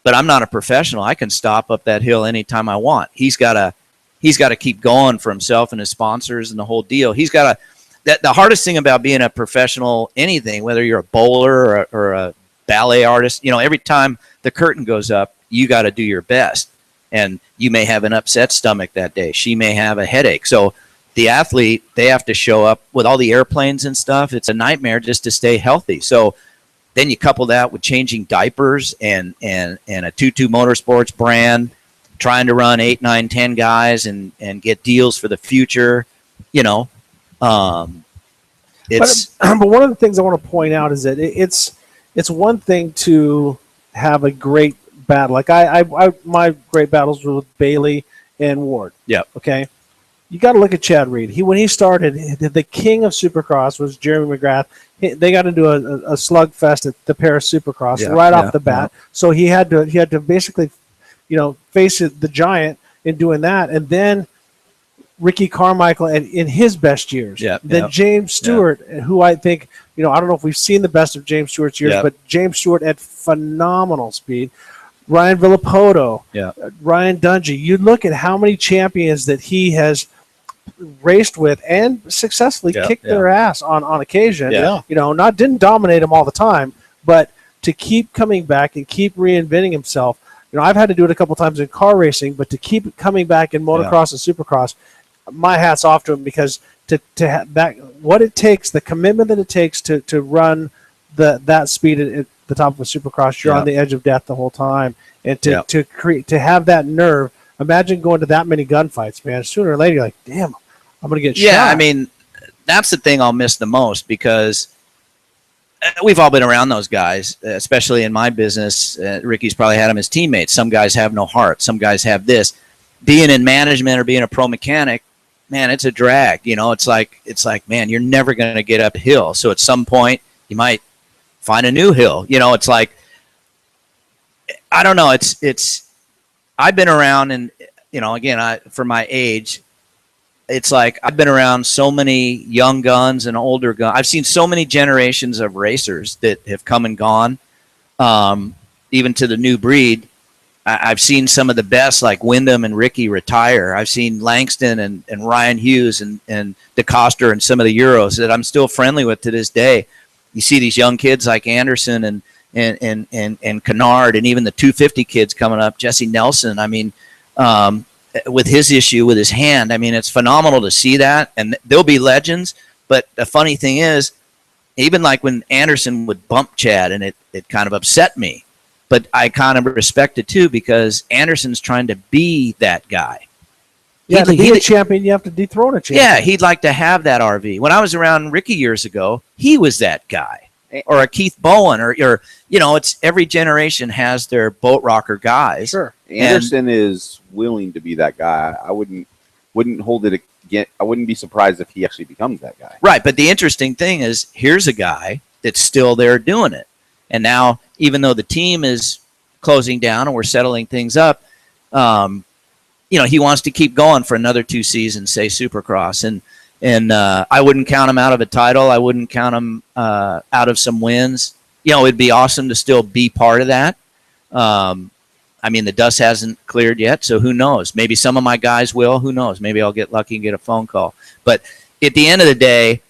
but I'm not a professional. I can stop up that hill anytime I want. He's got to keep going for himself and his sponsors and the whole deal. He's got to. The hardest thing about being a professional anything, whether you're a bowler or a ballet artist, every time the curtain goes up, you got to do your best. And you may have an upset stomach that day. She may have a headache. So the athlete, they have to show up with all the airplanes and stuff. It's a nightmare just to stay healthy. So then you couple that with changing diapers and a 22 Motorsports brand, trying to run 8, 9, 10 guys and get deals for the future. It's but one of the things I want to point out is that it's one thing to have a great battle. Like my great battles were with Bailey and Ward. Yeah. Okay. You got to look at Chad Reed. When he started, the king of Supercross was Jeremy McGrath. They got into a slugfest at the Paris Supercross off the bat. Yeah. So he had to basically, face the giant in doing that, and then Ricky Carmichael in his best years. Yeah. Then James Stewart, who I think, I don't know if we've seen the best of James Stewart's years, but James Stewart at phenomenal speed. Ryan Villapoto, Ryan Dungey. You look at how many champions that he has raced with and successfully kicked their ass on occasion. Yeah. Didn't dominate them all the time, but to keep coming back and keep reinventing himself. I've had to do it a couple times in car racing, but to keep coming back in motocross and supercross, my hat's off to him, because to have that, what it takes, the commitment that it takes to run that speed at the top of a supercross, you're on the edge of death the whole time, and to have that nerve. Imagine going to that many gunfights, man. Sooner or later, you're like, damn, I'm gonna get shot. Yeah, I mean, that's the thing I'll miss the most, because we've all been around those guys, especially in my business. Ricky's probably had them as teammates. Some guys have no heart. Some guys have this. Being in management or being a pro mechanic, man, it's a drag. It's like, man, you're never going to get up a hill. So at some point, you might find a new hill. It's like, I don't know. I've been around, and again, for my age, it's like I've been around so many young guns and older guns. I've seen so many generations of racers that have come and gone, even to the new breed. I've seen some of the best, like Wyndham and Ricky, retire. I've seen Langston and Ryan Hughes and DeCoster and some of the Euros that I'm still friendly with to this day. You see these young kids like Anderson and Kennard, and even the 250 kids coming up, Jesse Nelson. I mean, with his issue with his hand, I mean, it's phenomenal to see that, and they'll be legends. But the funny thing is, even like when Anderson would bump Chad, and it kind of upset me. But I kind of respect it too, because Anderson's trying to be that guy. Yeah, to be a champion, you have to dethrone a champion. Yeah, he'd like to have that RV. When I was around Ricky years ago, he was that guy. Or a Keith Bowen, or it's every generation has their boat rocker guys. Sure. Anderson is willing to be that guy. I wouldn't hold it again. I wouldn't be surprised if he actually becomes that guy. Right, but the interesting thing is, here's a guy that's still there doing it. And now, even though the team is closing down and we're settling things up, he wants to keep going for another 2 seasons, say Supercross. And I wouldn't count him out of a title. I wouldn't count him out of some wins. It'd be awesome to still be part of that. I mean, the dust hasn't cleared yet, so who knows? Maybe some of my guys will. Who knows? Maybe I'll get lucky and get a phone call. But at the end of the day,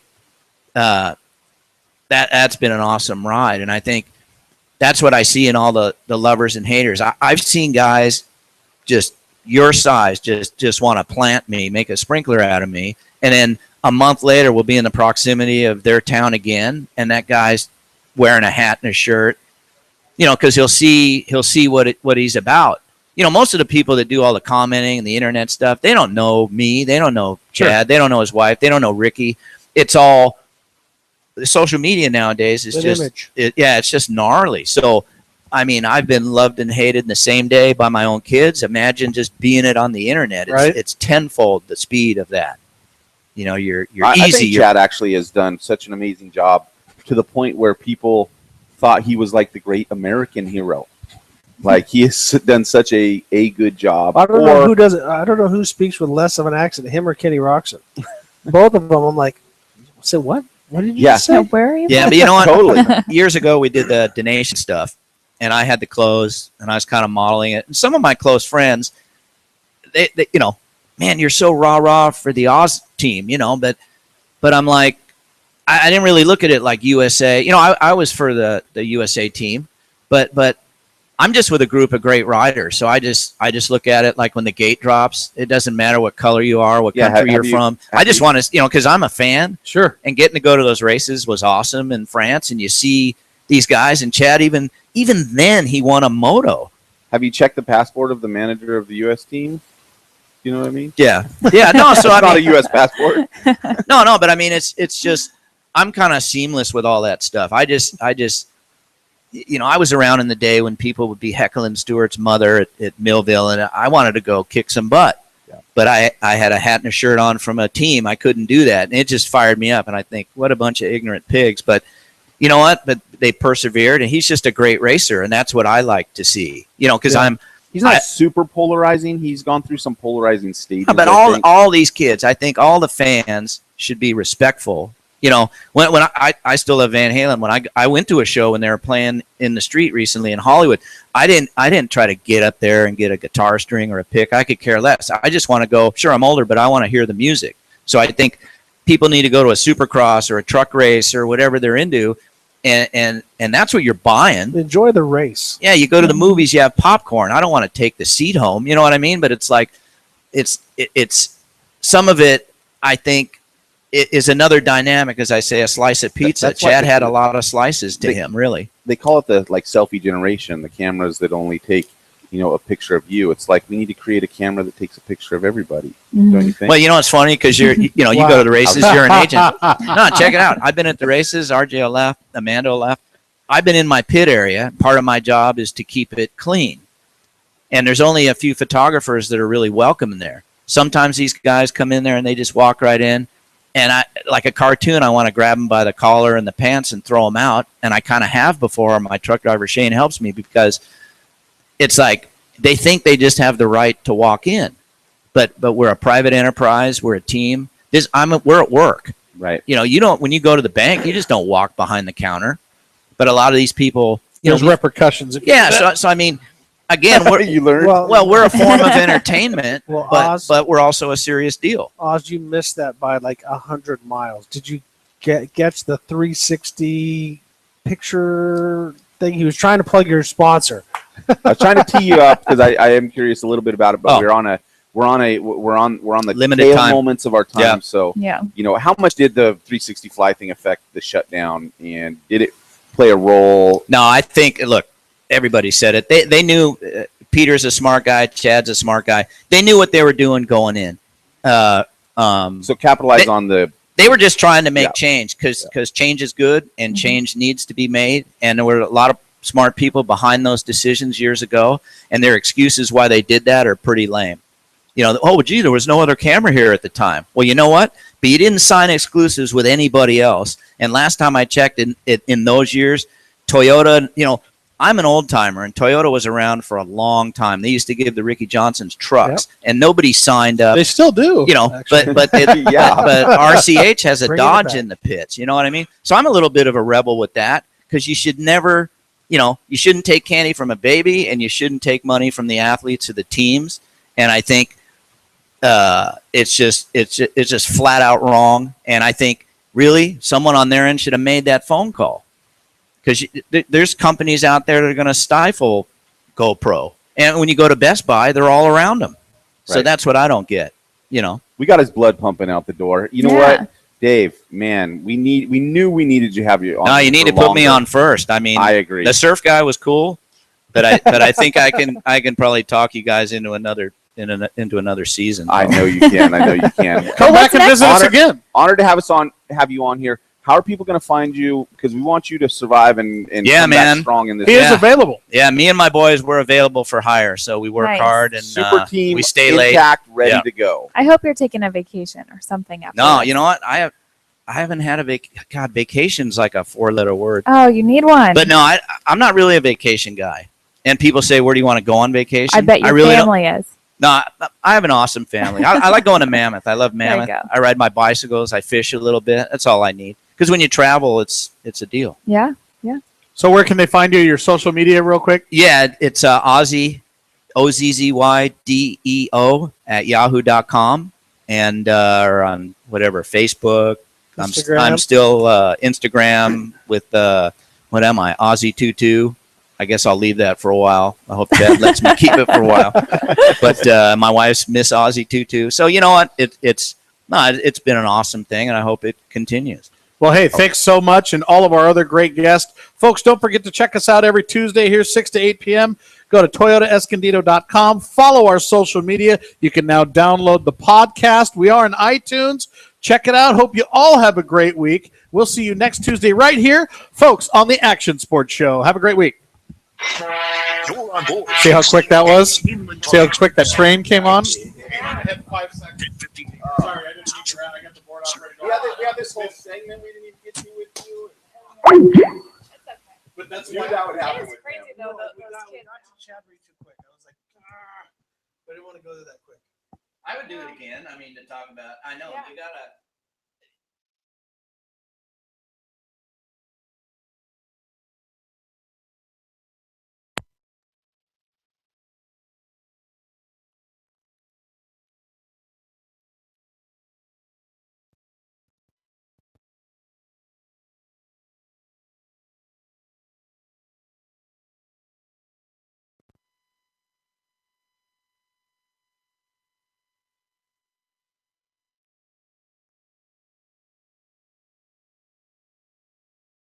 that's been an awesome ride, and I think that's what I see in all the lovers and haters. I've seen guys just your size just want to plant me, make a sprinkler out of me, and then a month later we'll be in the proximity of their town again, and that guy's wearing a hat and a shirt. Because he'll see what he's about. Most of the people that do all the commenting and the internet stuff, they don't know me. They don't know Chad. Sure. They don't know his wife. They don't know Ricky. It's all the social media nowadays is it's just gnarly. So, I mean, I've been loved and hated in the same day by my own kids. Imagine just being it on the internet. It's tenfold the speed of that. You're easy. I think Chad actually has done such an amazing job to the point where people thought he was like the great American hero. Like he has done such a good job. I don't know who does it. I don't know who speaks with less of an accent, him or Kenny Roxon. Both of them, I'm like, so what? What did you say? Where are you? Yeah, but you know what? Totally. Years ago, we did the donation stuff, and I had the clothes, and I was kind of modeling it. And some of my close friends, they man, you're so rah for the Oz team, but I'm like, I didn't really look at it like USA. I was for the USA team, but I'm just with a group of great riders. So I just look at it like when the gate drops, it doesn't matter what color you are, what country you're from. I just want to, because I'm a fan. Sure. And getting to go to those races was awesome in France. And you see these guys, and Chad, even then he won a moto. Have you checked the passport of the manager of the U.S. team? You know what I mean? Yeah. Yeah. No, so it's not a U.S. passport. No, but I mean, it's just, I'm kind of seamless with all that stuff. I just, I was around in the day when people would be heckling Stewart's mother at Millville, and I wanted to go kick some butt. Yeah. But I had a hat and a shirt on from a team. I couldn't do that. And it just fired me up. And I think, what a bunch of ignorant pigs. But you know what? But they persevered, and he's just a great racer. And that's what I like to see, because he's not super polarizing. He's gone through some polarizing stages. But all these kids, I think all the fans should be respectful. When I still love Van Halen. When I went to a show when they were playing in the street recently in Hollywood, I didn't try to get up there and get a guitar string or a pick. I could care less. I just want to go. Sure, I'm older, but I want to hear the music. So I think people need to go to a Supercross or a truck race or whatever they're into, and that's what you're buying. Enjoy the race. Yeah, you go to the movies, you have popcorn. I don't want to take the seat home. You know what I mean? But it's like, it's some of it. I think. It is another dynamic, as I say, a slice of pizza. Chad had a lot of slices to him, really. They call it the selfie generation, the cameras that only take, a picture of you. It's like we need to create a camera that takes a picture of everybody. Mm-hmm. Don't you think? Well, it's funny because you go to the races, you're an agent. No, check it out. I've been at the races. RJ left, Amanda left. I've been in my pit area. Part of my job is to keep it clean. And there's only a few photographers that are really welcome in there. Sometimes these guys come in there and they just walk right in. And I, like a cartoon, I want to grab them by the collar and the pants and throw them out. And I kind of have before. My truck driver, Shane, helps me because it's like they think they just have the right to walk in. But we're a private enterprise. We're a team. We're at work. Right. You don't, when you go to the bank, you just don't walk behind the counter. But a lot of these people. There's repercussions. Yeah. So I mean, again, you learn. Well, we're a form of entertainment, but we're also a serious deal. Oz, you missed that by like 100 miles. Did you catch the 360 picture thing? He was trying to plug your sponsor. I was trying to tee you up because I am curious a little bit about it, but we're on the limited tail time moments of our time. Yeah. So Yeah. How much did the 360 fly thing affect the shutdown, and did it play a role? No, I think everybody said it. They knew Peter's a smart guy. Chad's a smart guy. They knew what they were doing going in. So capitalize on the. They were just trying to make change because change is good and change needs to be made. And there were a lot of smart people behind those decisions years ago, and their excuses why they did that are pretty lame. There was no other camera here at the time. Well, you know what? But you didn't sign exclusives with anybody else. And last time I checked in those years, Toyota, I'm an old timer, and Toyota was around for a long time. They used to give the Ricky Johnsons trucks, and nobody signed up. They still do, you know. actually. But RCH has a Bringing it Dodge back. in the pits. You know what I mean? So I'm a little bit of a rebel with that because you should never, you shouldn't take candy from a baby, and you shouldn't take money from the athletes or the teams. And I think it's just flat out wrong. And I think really someone on their end should have made that phone call. Because there's companies out there that are going to stifle GoPro. And when you go to Best Buy, they're all around them. So Right. that's what I don't get, We got his blood pumping out the door. You know what, Dave? Man, we knew we needed to have you on. No, you need to put me on first. I mean, I agree. The surf guy was cool, but I think I can probably talk you guys into another season. I know you can. I know you can. Come back and visit us again. Honored to have you on here. How are people going to find you? Because we want you to survive and yeah, come man, back strong in this. He is available. Yeah, me and my boys were available for hire, so we work Nice. hard and Super team, we stay late. intact, ready Yeah. to go. I hope you're taking a vacation or something after No, this. you know what? I haven't had a vacation's like a 4-letter word. Oh, you need one. But no, I'm not really a vacation guy. And people say, "Where do you want to go on vacation?" I bet your really don't. family is. No, I have an awesome family. I like going to Mammoth. I love There you Mammoth. go. I ride my bicycles. I fish a little bit. That's all I need. Because when you travel, it's a deal. Yeah. So where can they find you? Your social media, real quick. Yeah, it's Ozzy, OZZYDEO at yahoo.com and or on whatever, Facebook. Instagram. I'm still Instagram with what am I? Ozzy22. I guess I'll leave that for a while. I hope Chad lets me keep it for a while. But my wife's Miss Ozzy22. So you know what? It's been an awesome thing, and I hope it continues. Well, hey, thanks so much, and all of our other great guests. Folks, don't forget to check us out every Tuesday here, 6 to 8 p.m. Go to ToyotaEscondido.com. Follow our social media. You can now download the podcast. We are on iTunes. Check it out. Hope you all have a great week. We'll see you next Tuesday right here, folks, on the Action Sports Show. Have a great week. You're on board. See how quick that was? See how quick that train came on? Sorry, I didn't keep around. I got the board operated. We have this whole segment we didn't even get to with you. But that's why that would happen with We got to Chadbury too quick. I was like, but I didn't want to go there that quick. I would do it again. I mean, to talk about. I know you gotta.